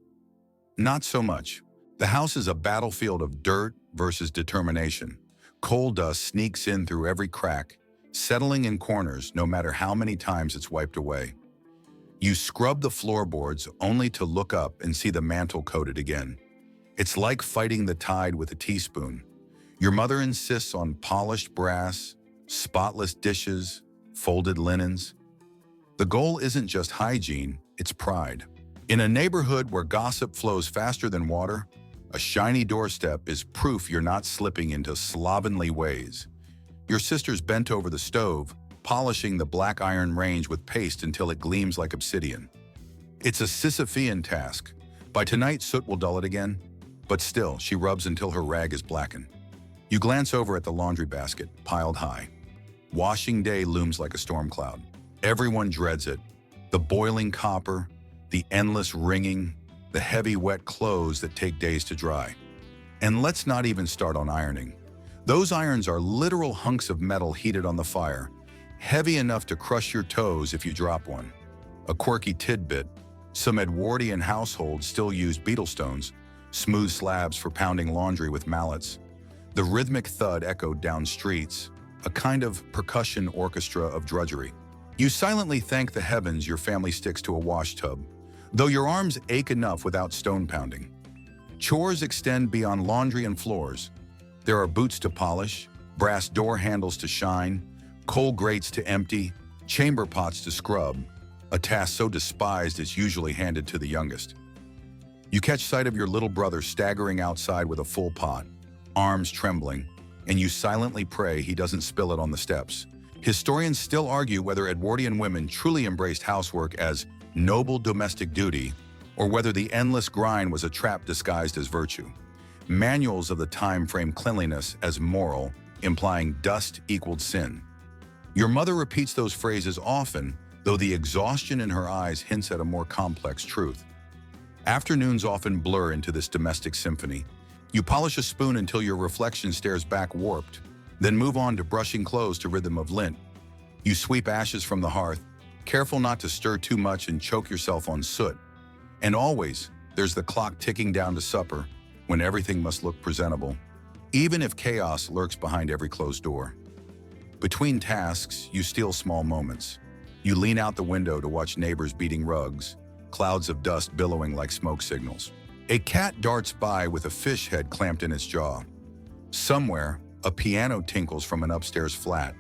Not so much. The house is a battlefield of dirt versus determination. Coal dust sneaks in through every crack, settling in corners no matter how many times it's wiped away. You scrub the floorboards only to look up and see the mantle coated again. It's like fighting the tide with a teaspoon. Your mother insists on polished brass, spotless dishes, folded linens. The goal isn't just hygiene, it's pride. In a neighborhood where gossip flows faster than water, a shiny doorstep is proof you're not slipping into slovenly ways. Your sister's bent over the stove, polishing the black iron range with paste until it gleams like obsidian. It's a Sisyphean task. By tonight, soot will dull it again, but still, she rubs until her rag is blackened. You glance over at the laundry basket, piled high. Washing day looms like a storm cloud. Everyone dreads it. The boiling copper, the endless wringing, the heavy wet clothes that take days to dry. And let's not even start on ironing. Those irons are literal hunks of metal heated on the fire, heavy enough to crush your toes if you drop one. A quirky tidbit, some Edwardian households still used beetle stones, smooth slabs for pounding laundry with mallets. The rhythmic thud echoed down streets, a kind of percussion orchestra of drudgery. You silently thank the heavens your family sticks to a wash tub, though your arms ache enough without stone pounding. Chores extend beyond laundry and floors. There are boots to polish, brass door handles to shine, coal grates to empty, chamber pots to scrub, a task so despised it's usually handed to the youngest. You catch sight of your little brother staggering outside with a full pot, arms trembling, and you silently pray he doesn't spill it on the steps. Historians still argue whether Edwardian women truly embraced housework as noble domestic duty or whether the endless grind was a trap disguised as virtue. Manuals of the time frame cleanliness as moral, implying dust equaled sin. Your mother repeats those phrases often, though the exhaustion in her eyes hints at a more complex truth. Afternoons often blur into this domestic symphony. You polish a spoon until your reflection stares back warped, then move on to brushing clothes to rhythm of lint. You sweep ashes from the hearth, careful not to stir too much and choke yourself on soot. And always, there's the clock ticking down to supper, when everything must look presentable, even if chaos lurks behind every closed door. Between tasks, you steal small moments. You lean out the window to watch neighbors beating rugs, clouds of dust billowing like smoke signals. A cat darts by with a fish head clamped in its jaw. Somewhere, a piano tinkles from an upstairs flat,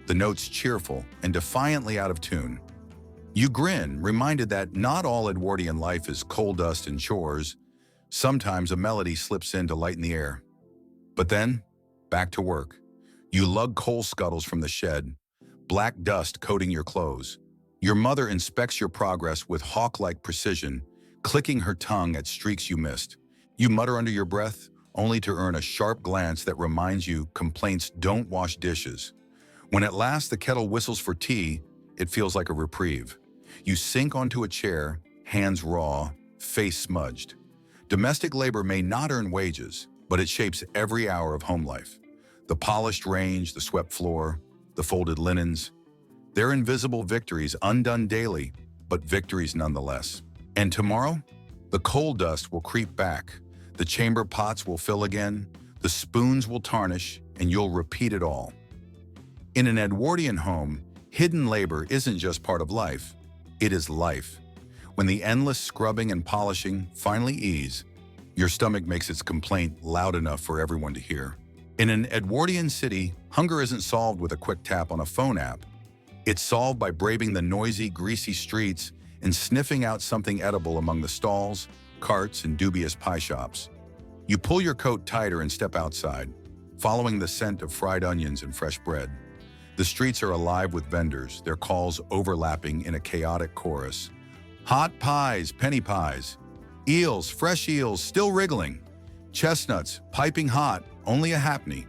the notes cheerful and defiantly out of tune. You grin, reminded that not all Edwardian life is coal dust and chores. Sometimes a melody slips in to lighten the air. But then, back to work. You lug coal scuttles from the shed, black dust coating your clothes. Your mother inspects your progress with hawk-like precision, clicking her tongue at streaks you missed. You mutter under your breath, only to earn a sharp glance that reminds you complaints don't wash dishes. When at last the kettle whistles for tea, it feels like a reprieve. You sink onto a chair, hands raw, face smudged. Domestic labor may not earn wages, but it shapes every hour of home life. The polished range, the swept floor, the folded linens. They're invisible victories undone daily, but victories nonetheless. And tomorrow, the coal dust will creep back, the chamber pots will fill again, the spoons will tarnish, and you'll repeat it all. In an Edwardian home, hidden labor isn't just part of life, it is life. When the endless scrubbing and polishing finally ease, your stomach makes its complaint loud enough for everyone to hear. In an Edwardian city, hunger isn't solved with a quick tap on a phone app. It's solved by braving the noisy, greasy streets and sniffing out something edible among the stalls, carts, and dubious pie shops. You pull your coat tighter and step outside, following the scent of fried onions and fresh bread. The streets are alive with vendors, their calls overlapping in a chaotic chorus. Hot pies, penny pies. Eels, fresh eels, still wriggling. Chestnuts, piping hot, only a halfpenny.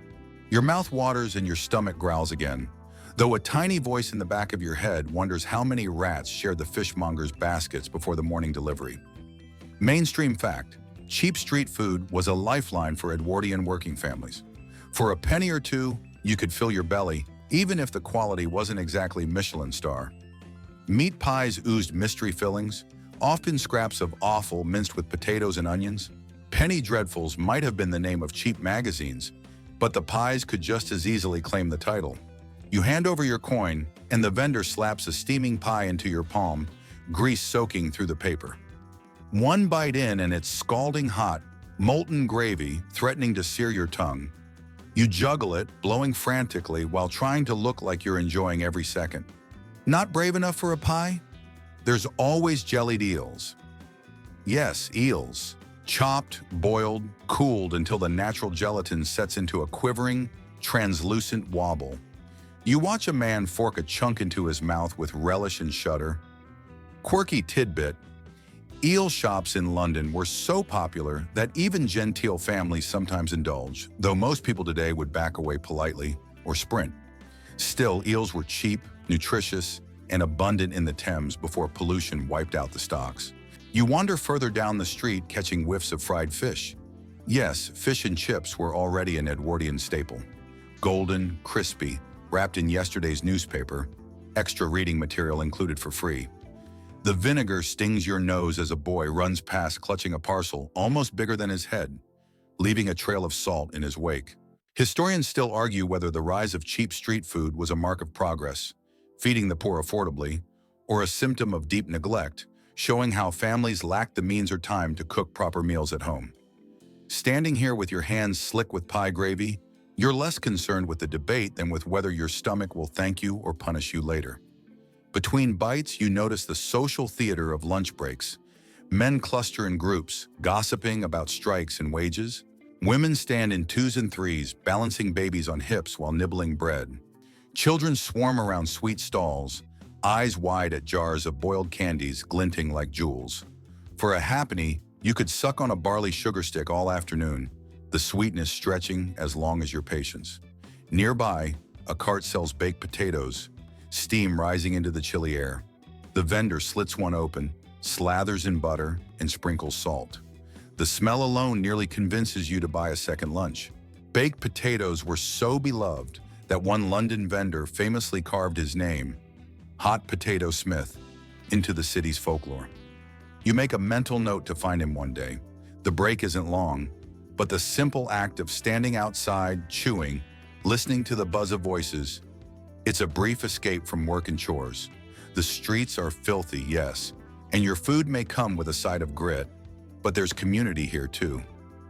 Your mouth waters and your stomach growls again, though a tiny voice in the back of your head wonders how many rats shared the fishmonger's baskets before the morning delivery. Mainstream fact: cheap street food was a lifeline for Edwardian working families. For a penny or two, you could fill your belly, even if the quality wasn't exactly Michelin star. Meat pies oozed mystery fillings, often scraps of offal minced with potatoes and onions. Penny dreadfuls might have been the name of cheap magazines, but the pies could just as easily claim the title. You hand over your coin, and the vendor slaps a steaming pie into your palm, grease soaking through the paper. One bite in and it's scalding hot, molten gravy threatening to sear your tongue. You juggle it, blowing frantically while trying to look like you're enjoying every second. Not brave enough for a pie? There's always jellied eels. Yes, eels. Chopped, boiled, cooled until the natural gelatin sets into a quivering, translucent wobble. You watch a man fork a chunk into his mouth with relish and shudder. Quirky tidbit: eel shops in London were so popular that even genteel families sometimes indulge, though most people today would back away politely or sprint. Still, eels were cheap, nutritious, and abundant in the Thames before pollution wiped out the stocks. You wander further down the street catching whiffs of fried fish. Yes, fish and chips were already an Edwardian staple. Golden, crispy, wrapped in yesterday's newspaper, extra reading material included for free. The vinegar stings your nose as a boy runs past clutching a parcel almost bigger than his head, leaving a trail of salt in his wake. Historians still argue whether the rise of cheap street food was a mark of progress, feeding the poor affordably, or a symptom of deep neglect, showing how families lacked the means or time to cook proper meals at home. Standing here with your hands slick with pie gravy, you're less concerned with the debate than with whether your stomach will thank you or punish you later. Between bites, you notice the social theater of lunch breaks. Men cluster in groups, gossiping about strikes and wages. Women stand in twos and threes, balancing babies on hips while nibbling bread. Children swarm around sweet stalls, eyes wide at jars of boiled candies glinting like jewels. For a halfpenny, you could suck on a barley sugar stick all afternoon, the sweetness stretching as long as your patience. Nearby, a cart sells baked potatoes, steam rising into the chilly air. The vendor slits one open, slathers in butter, and sprinkles salt. The smell alone nearly convinces you to buy a second lunch. Baked potatoes were so beloved that one London vendor famously carved his name, Hot Potato Smith, into the city's folklore. You make a mental note to find him one day. The break isn't long, but the simple act of standing outside, chewing, listening to the buzz of voices, it's a brief escape from work and chores. The streets are filthy, yes, and your food may come with a side of grit, but there's community here too.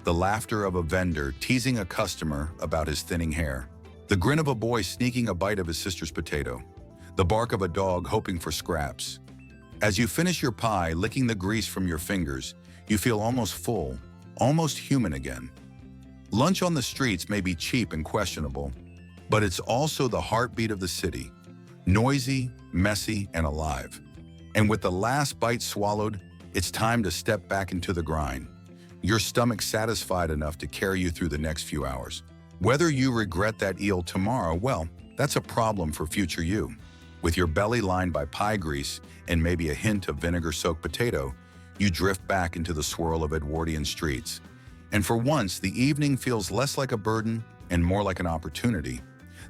The laughter of a vendor teasing a customer about his thinning hair. The grin of a boy sneaking a bite of his sister's potato. The bark of a dog hoping for scraps. As you finish your pie, licking the grease from your fingers, you feel almost full, almost human again. Lunch on the streets may be cheap and questionable, but it's also the heartbeat of the city. Noisy, messy, and alive. And with the last bite swallowed, it's time to step back into the grind. Your stomach satisfied enough to carry you through the next few hours. Whether you regret that eel tomorrow, well, that's a problem for future you. With your belly lined by pie grease and maybe a hint of vinegar-soaked potato, you drift back into the swirl of Edwardian streets. And for once, the evening feels less like a burden and more like an opportunity.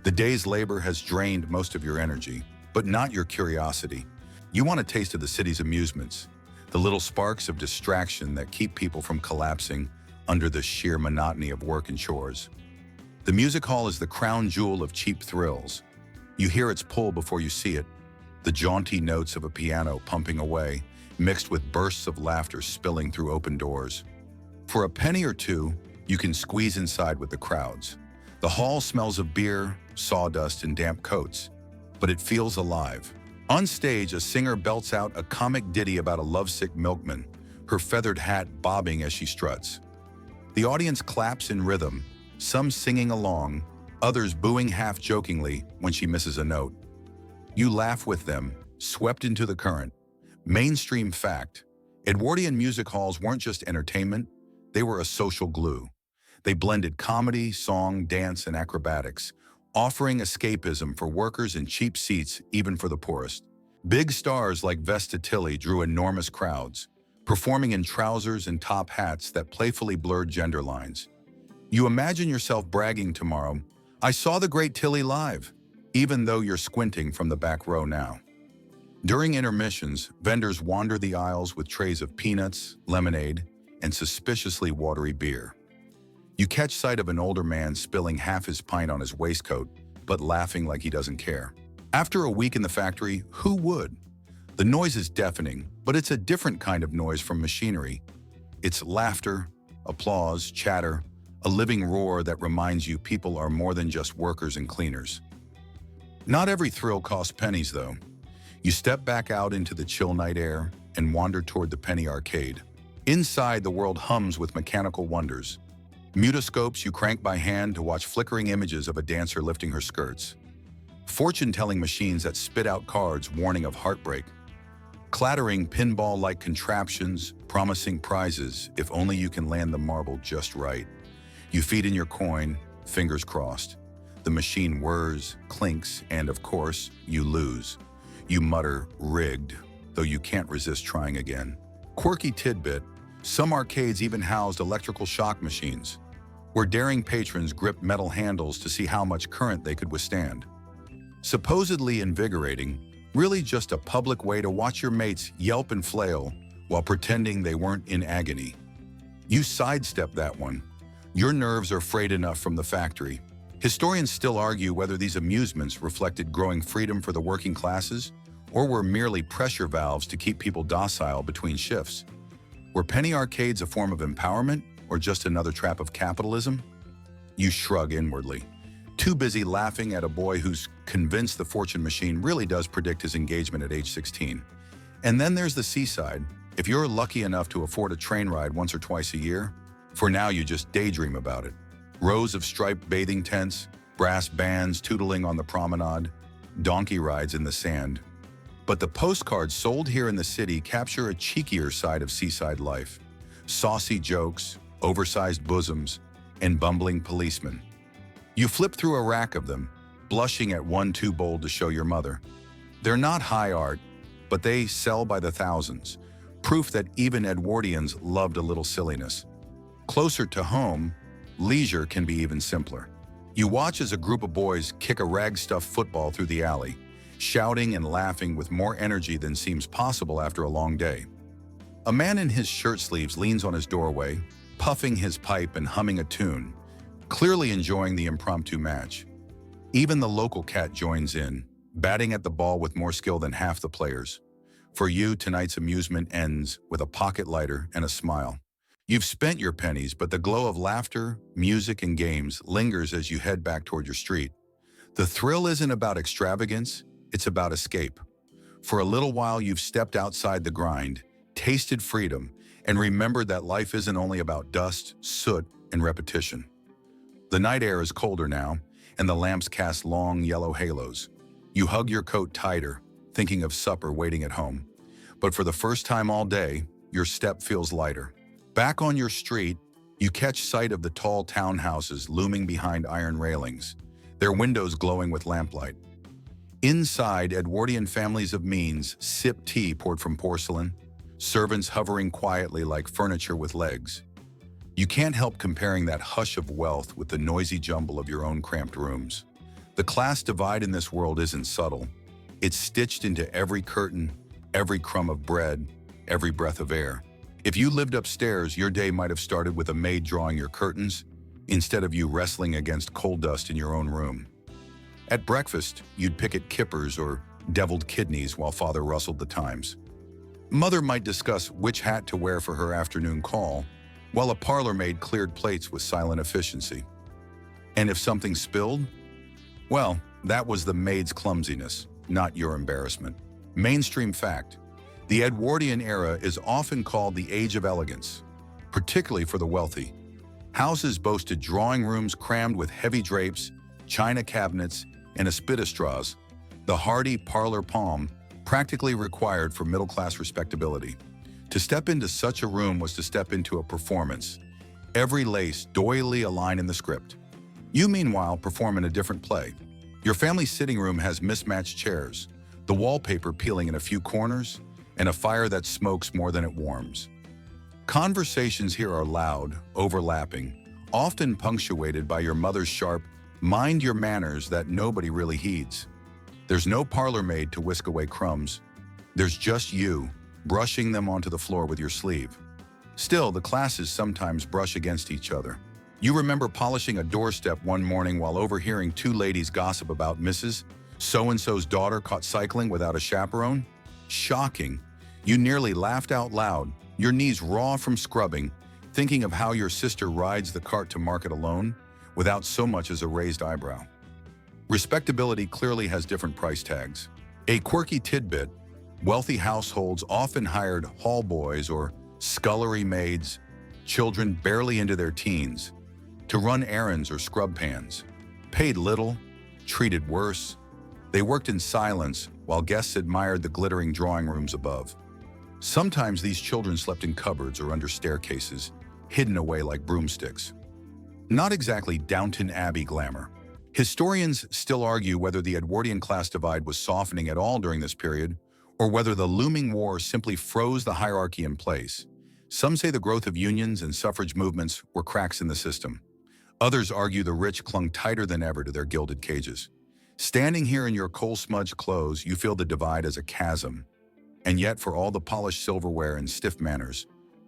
The day's labor has drained most of your energy, but not your curiosity. You want a taste of the city's amusements, the little sparks of distraction that keep people from collapsing under the sheer monotony of work and chores. The music hall is the crown jewel of cheap thrills. You hear its pull before you see it, the jaunty notes of a piano pumping away, mixed with bursts of laughter spilling through open doors. For a penny or two, you can squeeze inside with the crowds. The hall smells of beer, sawdust, and damp coats, but it feels alive. On stage, a singer belts out a comic ditty about a lovesick milkman, her feathered hat bobbing as she struts. The audience claps in rhythm, some singing along, others booing half-jokingly when she misses a note. You laugh with them, swept into the current. Mainstream fact: Edwardian music halls weren't just entertainment, they were a social glue. They blended comedy, song, dance, and acrobatics, offering escapism for workers and cheap seats even for the poorest. Big stars like Vesta Tilly drew enormous crowds, performing in trousers and top hats that playfully blurred gender lines. You imagine yourself bragging tomorrow, "I saw the great Tilly live," even though you're squinting from the back row now. During intermissions, vendors wander the aisles with trays of peanuts, lemonade, and suspiciously watery beer. You catch sight of an older man spilling half his pint on his waistcoat, but laughing like he doesn't care. After a week in the factory, who would? The noise is deafening, but it's a different kind of noise from machinery. It's laughter, applause, chatter, a living roar that reminds you people are more than just workers and cleaners. Not every thrill costs pennies, though. You step back out into the chill night air and wander toward the penny arcade. Inside, the world hums with mechanical wonders. Mutoscopes you crank by hand to watch flickering images of a dancer lifting her skirts. Fortune-telling machines that spit out cards warning of heartbreak. Clattering pinball-like contraptions promising prizes if only you can land the marble just right. You feed in your coin, fingers crossed. The machine whirs, clinks, and of course, you lose. You mutter, "rigged," though you can't resist trying again. Quirky tidbit, some arcades even housed electrical shock machines, where daring patrons gripped metal handles to see how much current they could withstand. Supposedly invigorating, really just a public way to watch your mates yelp and flail while pretending they weren't in agony. You sidestep that one. Your nerves are frayed enough from the factory. Historians still argue whether these amusements reflected growing freedom for the working classes or were merely pressure valves to keep people docile between shifts. Were penny arcades a form of empowerment or just another trap of capitalism? You shrug inwardly, too busy laughing at a boy who's convinced the fortune machine really does predict his engagement at age 16. And then there's the seaside. If you're lucky enough to afford a train ride once or twice a year, for now you just daydream about it. Rows of striped bathing tents, brass bands tootling on the promenade, donkey rides in the sand. But the postcards sold here in the city capture a cheekier side of seaside life. Saucy jokes, oversized bosoms, and bumbling policemen. You flip through a rack of them, blushing at one too bold to show your mother. They're not high art, but they sell by the thousands, proof that even Edwardians loved a little silliness. Closer to home, leisure can be even simpler. You watch as a group of boys kick a rag-stuffed football through the alley, shouting and laughing with more energy than seems possible after a long day. A man in his shirt sleeves leans on his doorway, puffing his pipe and humming a tune, clearly enjoying the impromptu match. Even the local cat joins in, batting at the ball with more skill than half the players. For you, tonight's amusement ends with a pocket lighter and a smile. You've spent your pennies, but the glow of laughter, music, and games lingers as you head back toward your street. The thrill isn't about extravagance, it's about escape. For a little while, you've stepped outside the grind, tasted freedom, and remembered that life isn't only about dust, soot, and repetition. The night air is colder now, and the lamps cast long yellow halos. You hug your coat tighter, thinking of supper waiting at home. But for the first time all day, your step feels lighter. Back on your street, you catch sight of the tall townhouses looming behind iron railings, their windows glowing with lamplight. Inside, Edwardian families of means sip tea poured from porcelain, servants hovering quietly like furniture with legs. You can't help comparing that hush of wealth with the noisy jumble of your own cramped rooms. The class divide in this world isn't subtle. It's stitched into every curtain, every crumb of bread, every breath of air. If you lived upstairs, your day might have started with a maid drawing your curtains, instead of you wrestling against coal dust in your own room. At breakfast, you'd pick at kippers or deviled kidneys while father rustled the Times. Mother might discuss which hat to wear for her afternoon call, while a parlor maid cleared plates with silent efficiency. And if something spilled, well, that was the maid's clumsiness, not your embarrassment. Mainstream fact. The Edwardian era is often called the Age of Elegance, particularly for the wealthy. Houses boasted drawing rooms crammed with heavy drapes, china cabinets, and aspidistras, the hardy parlor palm practically required for middle-class respectability. To step into such a room was to step into a performance, every lace doyly aligned in the script. You, meanwhile, perform in a different play. Your family's sitting room has mismatched chairs, the wallpaper peeling in a few corners, and a fire that smokes more than it warms. Conversations here are loud, overlapping, often punctuated by your mother's sharp, mind your manners that nobody really heeds. There's no parlor maid to whisk away crumbs. There's just you, brushing them onto the floor with your sleeve. Still, the classes sometimes brush against each other. You remember polishing a doorstep one morning while overhearing two ladies gossip about Mrs. So-and-so's daughter caught cycling without a chaperone? Shocking. You nearly laughed out loud, your knees raw from scrubbing, thinking of how your sister rides the cart to market alone, without so much as a raised eyebrow. Respectability clearly has different price tags. A quirky tidbit: wealthy households often hired hall boys or scullery maids, children barely into their teens, to run errands or scrub pans. Paid little, treated worse. They worked in silence while guests admired the glittering drawing rooms above. Sometimes these children slept in cupboards or under staircases, hidden away like broomsticks. Not exactly Downton Abbey glamour. Historians still argue whether the Edwardian class divide was softening at all during this period, or whether the looming war simply froze the hierarchy in place. Some say the growth of unions and suffrage movements were cracks in the system. Others argue the rich clung tighter than ever to their gilded cages. Standing here in your coal-smudged clothes, you feel the divide as a chasm. And yet, for all the polished silverware and stiff manners,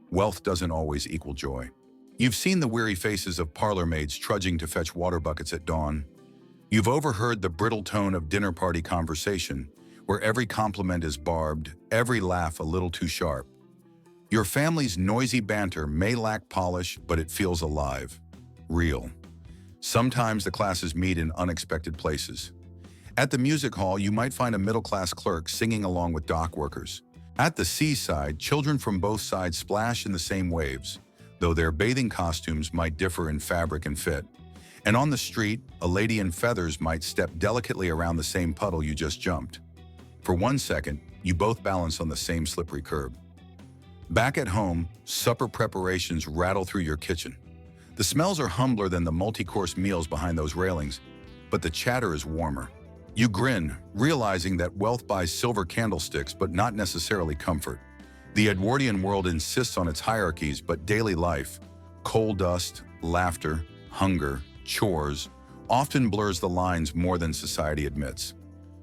wealth doesn't always equal joy. You've seen the weary faces of parlor maids trudging to fetch water buckets at dawn. You've overheard the brittle tone of dinner party conversation, where every compliment is barbed, every laugh a little too sharp. Your family's noisy banter may lack polish, but it feels alive, real. Sometimes the classes meet in unexpected places. At the music hall, you might find a middle-class clerk singing along with dock workers. At the seaside, children from both sides splash in the same waves, though their bathing costumes might differ in fabric and fit. And on the street, a lady in feathers might step delicately around the same puddle you just jumped. For 1 second, you both balance on the same slippery curb. Back at home, supper preparations rattle through your kitchen. The smells are humbler than the multi-course meals behind those railings, but the chatter is warmer. You grin, realizing that wealth buys silver candlesticks but not necessarily comfort. The Edwardian world insists on its hierarchies, but daily life, coal dust, laughter, hunger, chores, often blurs the lines more than society admits.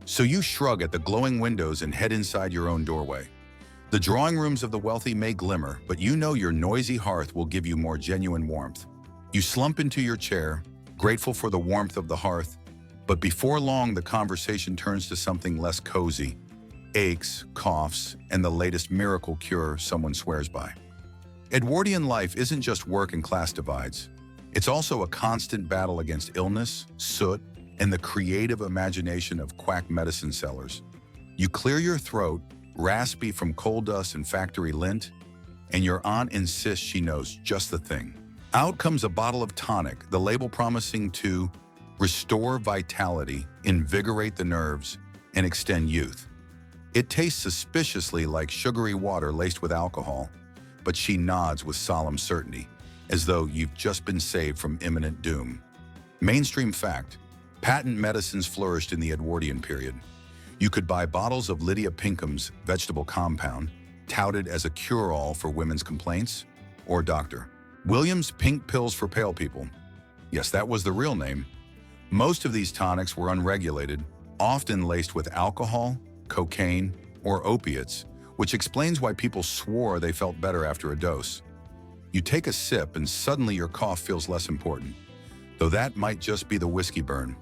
So you shrug at the glowing windows and head inside your own doorway. The drawing rooms of the wealthy may glimmer, but you know your noisy hearth will give you more genuine warmth. You slump into your chair, grateful for the warmth of the hearth, but before long the conversation turns to something less cozy: aches, coughs, and the latest miracle cure someone swears by. Edwardian life isn't just work and class divides. It's also a constant battle against illness, soot, and the creative imagination of quack medicine sellers. You clear your throat, raspy from coal dust and factory lint, and your aunt insists she knows just the thing. Out comes a bottle of tonic, the label promising to restore vitality, invigorate the nerves, and extend youth. It tastes suspiciously like sugary water laced with alcohol, but she nods with solemn certainty, as though you've just been saved from imminent doom. Mainstream fact: patent medicines flourished in the Edwardian period. You could buy bottles of Lydia Pinkham's vegetable compound, touted as a cure-all for women's complaints, or Dr. William's pink pills for pale people. Yes, that was the real name. Most of these tonics were unregulated, often laced with alcohol, cocaine, or opiates, which explains why people swore they felt better after a dose. You take a sip and suddenly your cough feels less important, though that might just be the whiskey burn.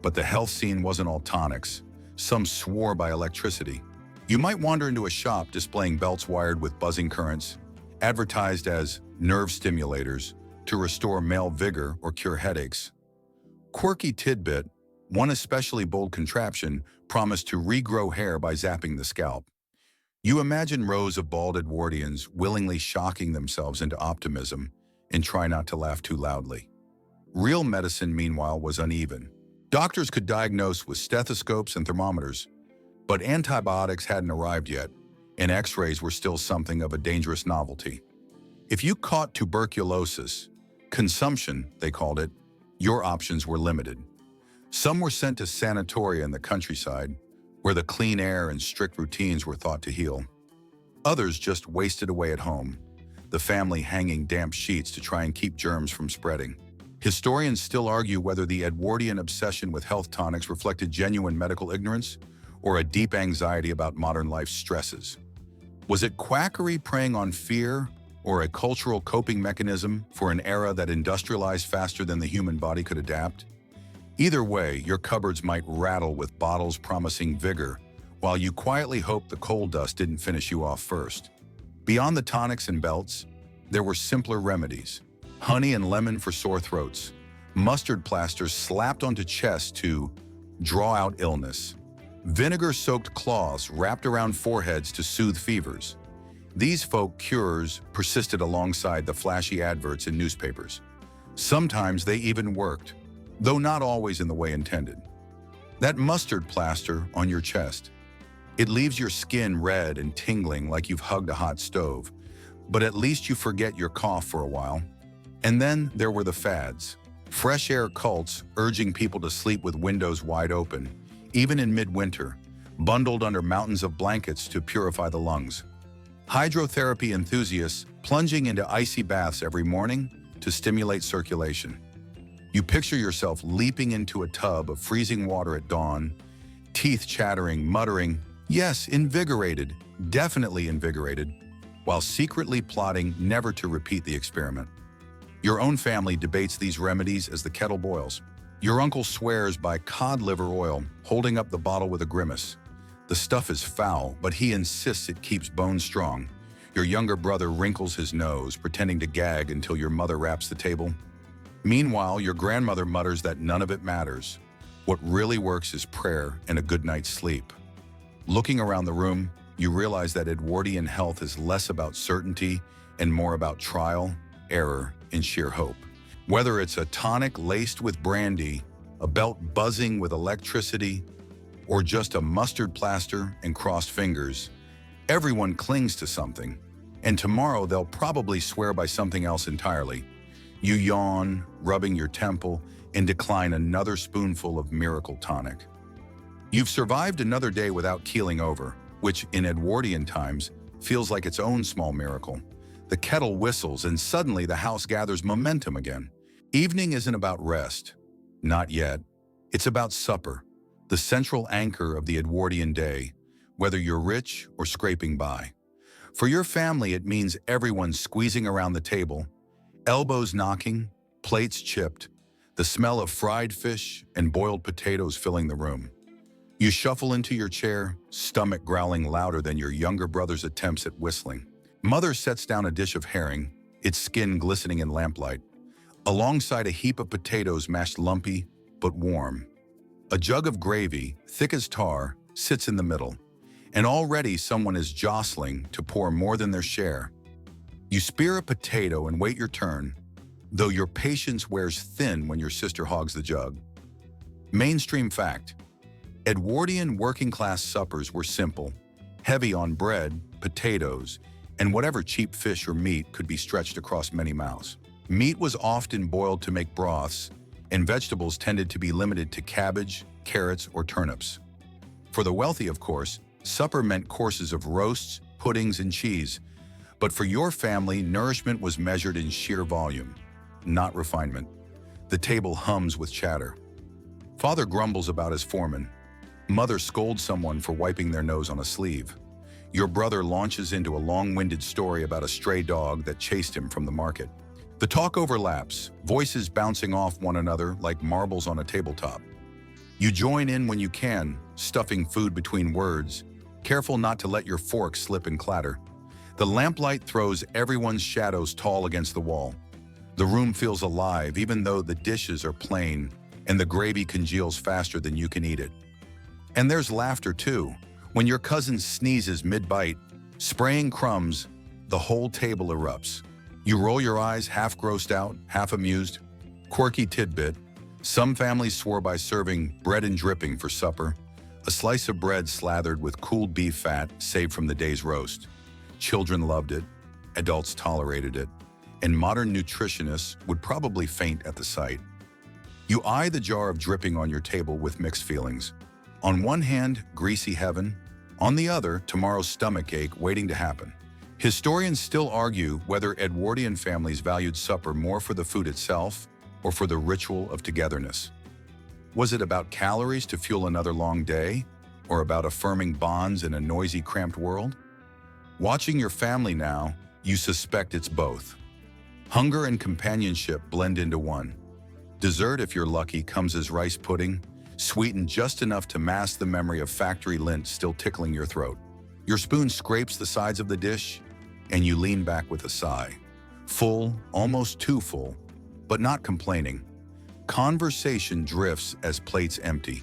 But the health scene wasn't all tonics. Some swore by electricity. You might wander into a shop displaying belts wired with buzzing currents, advertised as nerve stimulators to restore male vigor or cure headaches. Quirky tidbit: one especially bold contraption promised to regrow hair by zapping the scalp. You imagine rows of bald Edwardians willingly shocking themselves into optimism and try not to laugh too loudly. Real medicine, meanwhile, was uneven. Doctors could diagnose with stethoscopes and thermometers, but antibiotics hadn't arrived yet, and X-rays were still something of a dangerous novelty. If you caught tuberculosis, consumption, they called it, your options were limited. Some were sent to sanatoria in the countryside, where the clean air and strict routines were thought to heal. Others just wasted away at home, the family hanging damp sheets to try and keep germs from spreading. Historians still argue whether the Edwardian obsession with health tonics reflected genuine medical ignorance or a deep anxiety about modern life's stresses. Was it quackery preying on fear or a cultural coping mechanism for an era that industrialized faster than the human body could adapt? Either way, your cupboards might rattle with bottles promising vigor, while you quietly hoped the coal dust didn't finish you off first. Beyond the tonics and belts, there were simpler remedies. Honey and lemon for sore throats, mustard plasters slapped onto chests to draw out illness, vinegar-soaked cloths wrapped around foreheads to soothe fevers. These folk cures persisted alongside the flashy adverts in newspapers. Sometimes they even worked, though not always in the way intended. That mustard plaster on your chest. It leaves your skin red and tingling like you've hugged a hot stove, but at least you forget your cough for a while. And then there were the fads. Fresh air cults urging people to sleep with windows wide open, even in midwinter, bundled under mountains of blankets to purify the lungs. Hydrotherapy enthusiasts plunging into icy baths every morning to stimulate circulation. You picture yourself leaping into a tub of freezing water at dawn, teeth chattering, muttering, yes, invigorated, definitely invigorated, while secretly plotting never to repeat the experiment. Your own family debates these remedies as the kettle boils. Your uncle swears by cod liver oil, holding up the bottle with a grimace. The stuff is foul, but he insists it keeps bones strong. Your younger brother wrinkles his nose, pretending to gag until your mother wraps the table. Meanwhile, your grandmother mutters that none of it matters. What really works is prayer and a good night's sleep. Looking around the room, you realize that Edwardian health is less about certainty and more about trial, error, and sheer hope. Whether it's a tonic laced with brandy, a belt buzzing with electricity, or just a mustard plaster and crossed fingers, everyone clings to something, and tomorrow they'll probably swear by something else entirely. You yawn, rubbing your temple, and decline another spoonful of miracle tonic. You've survived another day without keeling over, which in Edwardian times feels like its own small miracle. The kettle whistles and suddenly the house gathers momentum again. Evening isn't about rest. Not yet. It's about supper, the central anchor of the Edwardian day, whether you're rich or scraping by. For your family, it means everyone squeezing around the table, elbows knocking, plates chipped, the smell of fried fish and boiled potatoes filling the room. You shuffle into your chair, stomach growling louder than your younger brother's attempts at whistling. Mother sets down a dish of herring, its skin glistening in lamplight, alongside a heap of potatoes mashed lumpy but warm. A jug of gravy, thick as tar, sits in the middle, and already someone is jostling to pour more than their share. You spear a potato and wait your turn, though your patience wears thin when your sister hogs the jug. Mainstream fact: Edwardian working-class suppers were simple, heavy on bread, potatoes, and whatever cheap fish or meat could be stretched across many mouths. Meat was often boiled to make broths, and vegetables tended to be limited to cabbage, carrots, or turnips. For the wealthy, of course, supper meant courses of roasts, puddings, and cheese. But for your family, nourishment was measured in sheer volume, not refinement. The table hums with chatter. Father grumbles about his foreman. Mother scolds someone for wiping their nose on a sleeve. Your brother launches into a long-winded story about a stray dog that chased him from the market. The talk overlaps, voices bouncing off one another like marbles on a tabletop. You join in when you can, stuffing food between words, careful not to let your fork slip and clatter. The lamplight throws everyone's shadows tall against the wall. The room feels alive even though the dishes are plain and the gravy congeals faster than you can eat it. And there's laughter too. When your cousin sneezes mid-bite, spraying crumbs, the whole table erupts. You roll your eyes, half grossed out, half amused. Quirky tidbit: some families swore by serving bread and dripping for supper. A slice of bread slathered with cooled beef fat saved from the day's roast. Children loved it, adults tolerated it, and modern nutritionists would probably faint at the sight. You eye the jar of dripping on your table with mixed feelings. On one hand, greasy heaven. On the other, tomorrow's stomach ache waiting to happen. Historians still argue whether Edwardian families valued supper more for the food itself or for the ritual of togetherness. Was it about calories to fuel another long day, or about affirming bonds in a noisy, cramped world? Watching your family now, you suspect it's both. Hunger and companionship blend into one. Dessert, if you're lucky, comes as rice pudding, sweetened just enough to mask the memory of factory lint still tickling your throat. Your spoon scrapes the sides of the dish, and you lean back with a sigh. Full, almost too full, but not complaining. Conversation drifts as plates empty.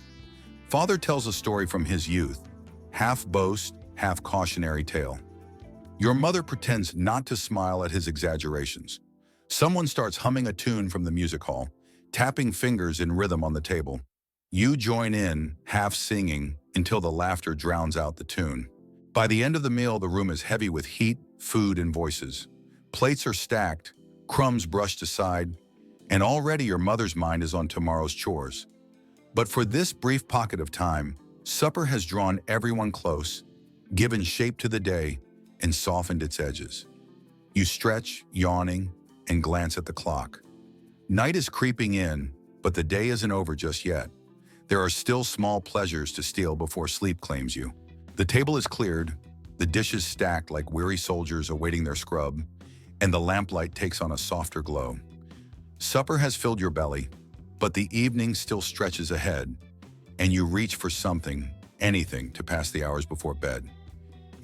Father tells a story from his youth, half boast, half cautionary tale. Your mother pretends not to smile at his exaggerations. Someone starts humming a tune from the music hall, tapping fingers in rhythm on the table. You join in, half singing, until the laughter drowns out the tune. By the end of the meal, the room is heavy with heat, food, and voices. Plates are stacked, crumbs brushed aside, and already your mother's mind is on tomorrow's chores. But for this brief pocket of time, supper has drawn everyone close, given shape to the day, and softened its edges. You stretch, yawning, and glance at the clock. Night is creeping in, but the day isn't over just yet. There are still small pleasures to steal before sleep claims you. The table is cleared, the dishes stacked like weary soldiers awaiting their scrub, and the lamplight takes on a softer glow. Supper has filled your belly, but the evening still stretches ahead, and you reach for something, anything, to pass the hours before bed.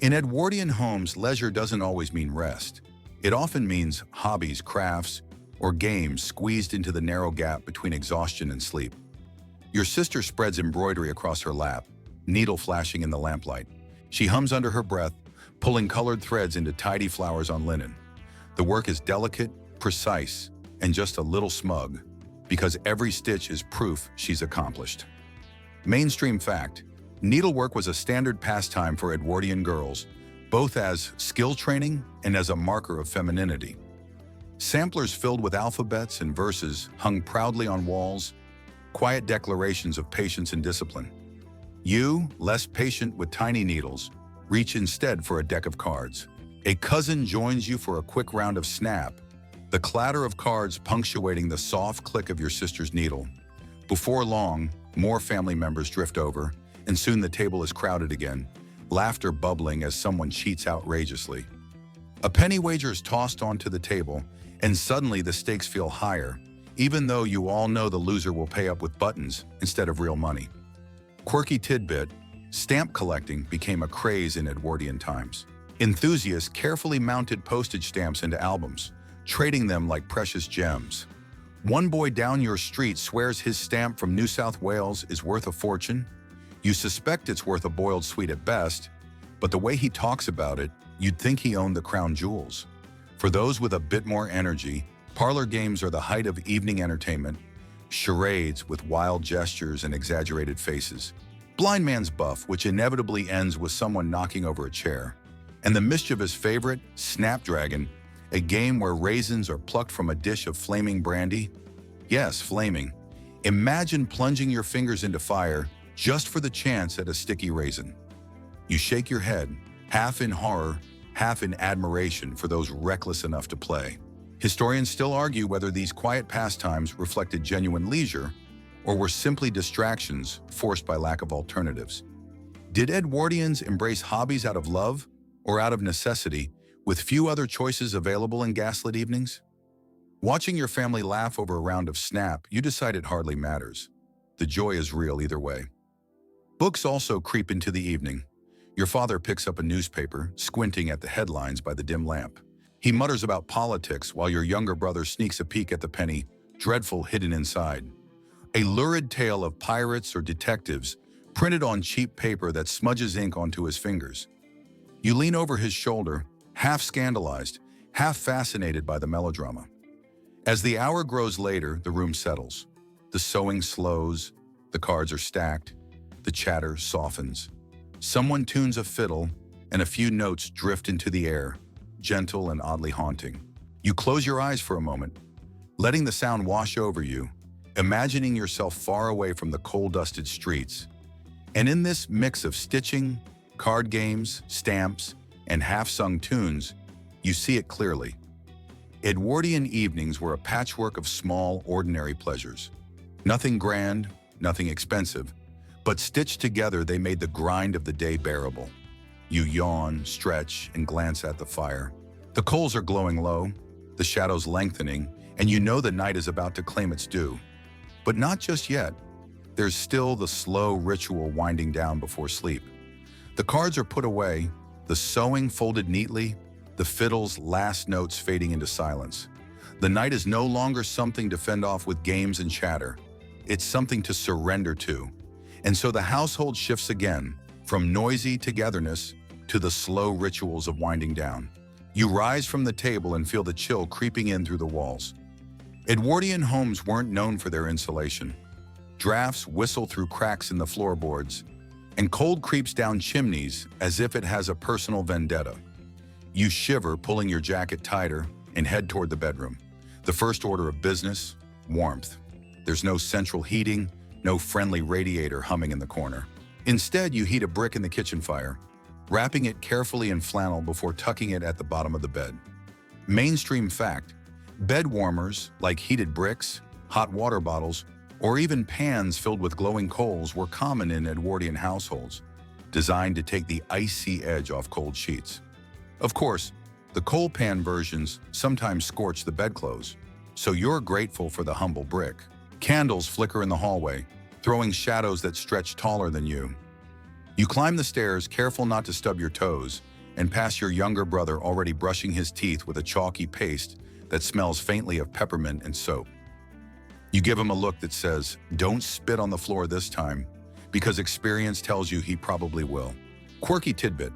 In Edwardian homes, leisure doesn't always mean rest. It often means hobbies, crafts, or games squeezed into the narrow gap between exhaustion and sleep. Your sister spreads embroidery across her lap, needle flashing in the lamplight. She hums under her breath, pulling colored threads into tidy flowers on linen. The work is delicate, precise, and just a little smug, because every stitch is proof she's accomplished. Mainstream fact: needlework was a standard pastime for Edwardian girls, both as skill training and as a marker of femininity. Samplers filled with alphabets and verses hung proudly on walls, quiet declarations of patience and discipline. You, less patient with tiny needles, reach instead for a deck of cards. A cousin joins you for a quick round of snap, the clatter of cards punctuating the soft click of your sister's needle. Before long, more family members drift over, and soon the table is crowded again, laughter bubbling as someone cheats outrageously. A penny wager is tossed onto the table, and suddenly the stakes feel higher, even though you all know the loser will pay up with buttons instead of real money. Quirky tidbit: stamp collecting became a craze in Edwardian times. Enthusiasts carefully mounted postage stamps into albums, trading them like precious gems. One boy down your street swears his stamp from New South Wales is worth a fortune. You suspect it's worth a boiled sweet at best, but the way he talks about it, you'd think he owned the crown jewels. For those with a bit more energy, parlor games are the height of evening entertainment, charades with wild gestures and exaggerated faces, blind man's buff, which inevitably ends with someone knocking over a chair, and the mischievous favorite, Snapdragon, a game where raisins are plucked from a dish of flaming brandy. Yes, flaming. Imagine plunging your fingers into fire just for the chance at a sticky raisin. You shake your head, half in horror, half in admiration for those reckless enough to play. Historians still argue whether these quiet pastimes reflected genuine leisure or were simply distractions forced by lack of alternatives. Did Edwardians embrace hobbies out of love or out of necessity, with few other choices available in gaslit evenings? Watching your family laugh over a round of Snap, you decide it hardly matters. The joy is real either way. Books also creep into the evening. Your father picks up a newspaper, squinting at the headlines by the dim lamp. He mutters about politics while your younger brother sneaks a peek at the penny, dreadful hidden inside. A lurid tale of pirates or detectives printed on cheap paper that smudges ink onto his fingers. You lean over his shoulder, half scandalized, half fascinated by the melodrama. As the hour grows later, the room settles. The sewing slows, the cards are stacked, the The chatter softens. Someone tunes a fiddle, and a few notes drift into the air, gentle and oddly haunting. You close your eyes for a moment, letting the sound wash over you, imagining yourself far away from the coal-dusted streets. And in this mix of stitching, card games, stamps, and half-sung tunes, you see it clearly. Edwardian evenings were a patchwork of small, ordinary pleasures. Nothing grand, nothing expensive, but stitched together they made the grind of the day bearable. You yawn, stretch, and glance at the fire. The coals are glowing low, the shadows lengthening, and you know the night is about to claim its due. But not just yet. There's still the slow ritual winding down before sleep. The cards are put away, the sewing folded neatly, the fiddle's last notes fading into silence. The night is no longer something to fend off with games and chatter. It's something to surrender to. And so the household shifts again, from noisy togetherness to the slow rituals of winding down. You rise from the table and feel the chill creeping in through the walls. Edwardian homes weren't known for their insulation. Drafts whistle through cracks in the floorboards, and cold creeps down chimneys as if it has a personal vendetta. You shiver, pulling your jacket tighter, and head toward the bedroom. The first order of business: warmth. There's no central heating, no friendly radiator humming in the corner. Instead, you heat a brick in the kitchen fire, wrapping it carefully in flannel before tucking it at the bottom of the bed. Mainstream fact: bed warmers, like heated bricks, hot water bottles, or even pans filled with glowing coals, were common in Edwardian households, designed to take the icy edge off cold sheets. Of course, the coal pan versions sometimes scorch the bedclothes, so you're grateful for the humble brick. Candles flicker in the hallway, throwing shadows that stretch taller than you. You climb the stairs, careful not to stub your toes, and pass your younger brother already brushing his teeth with a chalky paste that smells faintly of peppermint and soap. You give him a look that says, "Don't spit on the floor this time," because experience tells you he probably will. Quirky tidbit: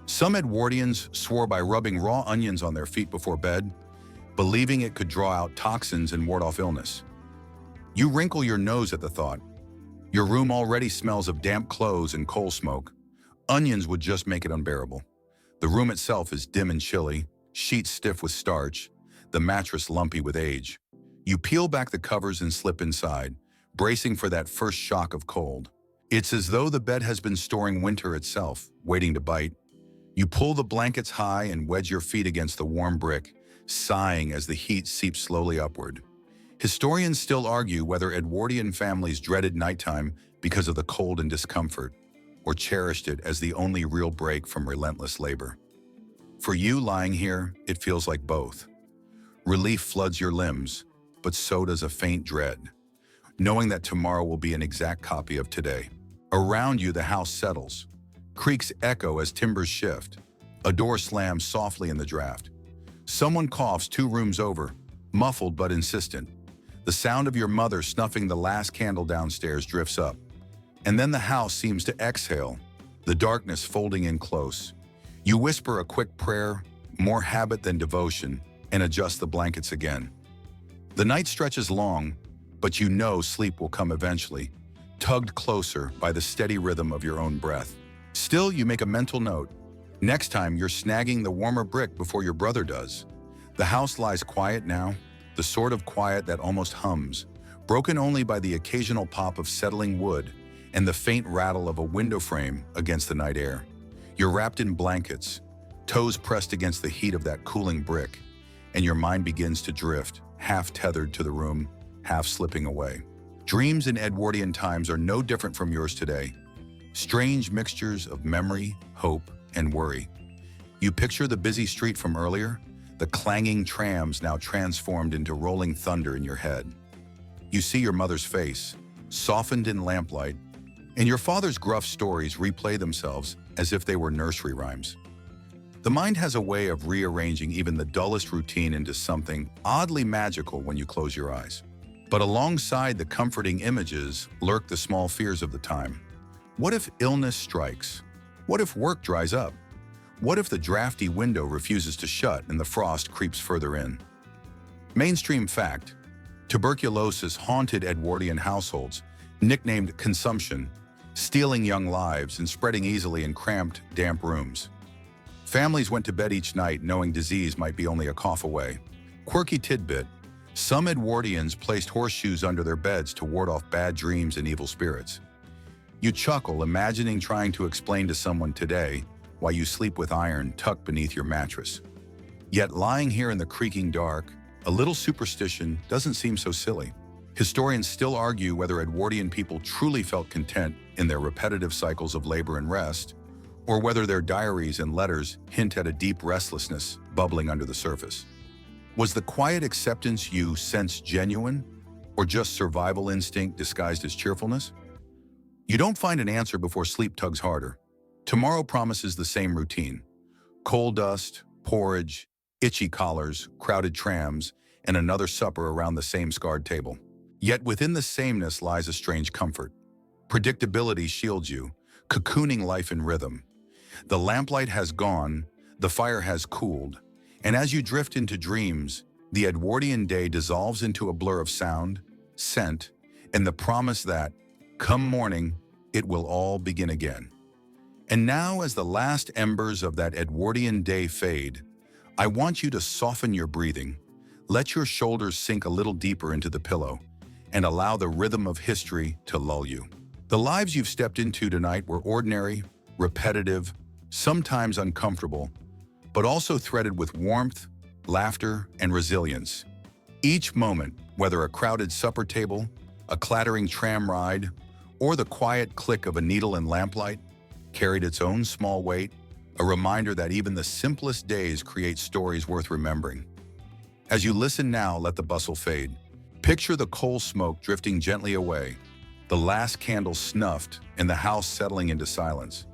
some Edwardians swore by rubbing raw onions on their feet before bed, believing it could draw out toxins and ward off illness. You wrinkle your nose at the thought. Your room already smells of damp clothes and coal smoke. Onions would just make it unbearable. The room itself is dim and chilly, sheets stiff with starch, the mattress lumpy with age. You peel back the covers and slip inside, bracing for that first shock of cold. It's as though the bed has been storing winter itself, waiting to bite. You pull the blankets high and wedge your feet against the warm brick, sighing as the heat seeps slowly upward. Historians still argue whether Edwardian families dreaded nighttime because of the cold and discomfort, or cherished it as the only real break from relentless labor. For you lying here, it feels like both. Relief floods your limbs, but so does a faint dread, knowing that tomorrow will be an exact copy of today. Around you, the house settles. Creaks echo as timbers shift. A door slams softly in the draft. Someone coughs 2 rooms over, muffled but insistent. The sound of your mother snuffing the last candle downstairs drifts up. And then the house seems to exhale, the darkness folding in close. You whisper a quick prayer, more habit than devotion, and adjust the blankets again. The night stretches long, but you know sleep will come eventually, tugged closer by the steady rhythm of your own breath. Still, you make a mental note. Next time, you're snagging the warmer brick before your brother does. The house lies quiet now, the sort of quiet that almost hums, broken only by the occasional pop of settling wood and the faint rattle of a window frame against the night air. You're wrapped in blankets, toes pressed against the heat of that cooling brick, and your mind begins to drift, half tethered to the room, half slipping away. Dreams in Edwardian times are no different from yours today. Strange mixtures of memory, hope, and worry. You picture the busy street from earlier, the clanging trams now transformed into rolling thunder in your head. You see your mother's face, softened in lamplight, and your father's gruff stories replay themselves as if they were nursery rhymes. The mind has a way of rearranging even the dullest routine into something oddly magical when you close your eyes. But alongside the comforting images lurk the small fears of the time. What if illness strikes? What if work dries up? What if the drafty window refuses to shut and the frost creeps further in? Mainstream fact: tuberculosis haunted Edwardian households, nicknamed consumption, stealing young lives and spreading easily in cramped, damp rooms. Families went to bed each night knowing disease might be only a cough away. Quirky tidbit: some Edwardians placed horseshoes under their beds to ward off bad dreams and evil spirits. You chuckle imagining trying to explain to someone today why you sleep with iron tucked beneath your mattress. Yet lying here in the creaking dark, a little superstition doesn't seem so silly. Historians still argue whether Edwardian people truly felt content in their repetitive cycles of labor and rest, or whether their diaries and letters hint at a deep restlessness bubbling under the surface. Was the quiet acceptance you sense genuine, or just survival instinct disguised as cheerfulness? You don't find an answer before sleep tugs harder. Tomorrow promises the same routine: coal dust, porridge, itchy collars, crowded trams, and another supper around the same scarred table. Yet within the sameness lies a strange comfort. Predictability shields you, cocooning life in rhythm. The lamplight has gone, the fire has cooled, and as you drift into dreams, the Edwardian day dissolves into a blur of sound, scent, and the promise that, come morning, it will all begin again. And now, as the last embers of that Edwardian day fade, I want you to soften your breathing, let your shoulders sink a little deeper into the pillow, and allow the rhythm of history to lull you. The lives you've stepped into tonight were ordinary, repetitive, sometimes uncomfortable, but also threaded with warmth, laughter, and resilience. Each moment, whether a crowded supper table, a clattering tram ride, or the quiet click of a needle in lamplight, carried its own small weight, a reminder that even the simplest days create stories worth remembering. As you listen now, let the bustle fade. Picture the coal smoke drifting gently away, the last candle snuffed, and the house settling into silence.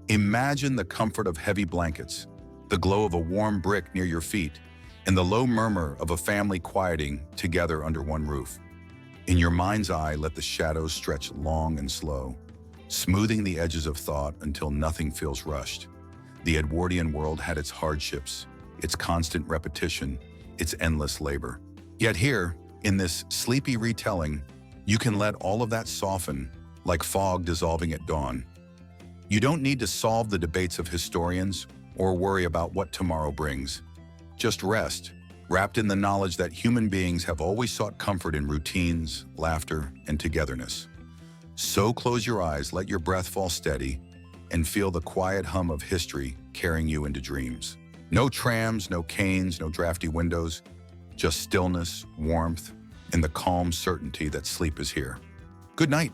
Imagine the comfort of heavy blankets, the glow of a warm brick near your feet, and the low murmur of a family quieting together under one roof. In your mind's eye, let the shadows stretch long and slow, smoothing the edges of thought until nothing feels rushed. The Edwardian world had its hardships, its constant repetition, its endless labor. Yet here, in this sleepy retelling, you can let all of that soften, like fog dissolving at dawn. You don't need to solve the debates of historians or worry about what tomorrow brings. Just rest, wrapped in the knowledge that human beings have always sought comfort in routines, laughter, and togetherness. So close your eyes, let your breath fall steady, and feel the quiet hum of history carrying you into dreams. No trams, no canes, no drafty windows, just stillness, warmth, and the calm certainty that sleep is here. Good night.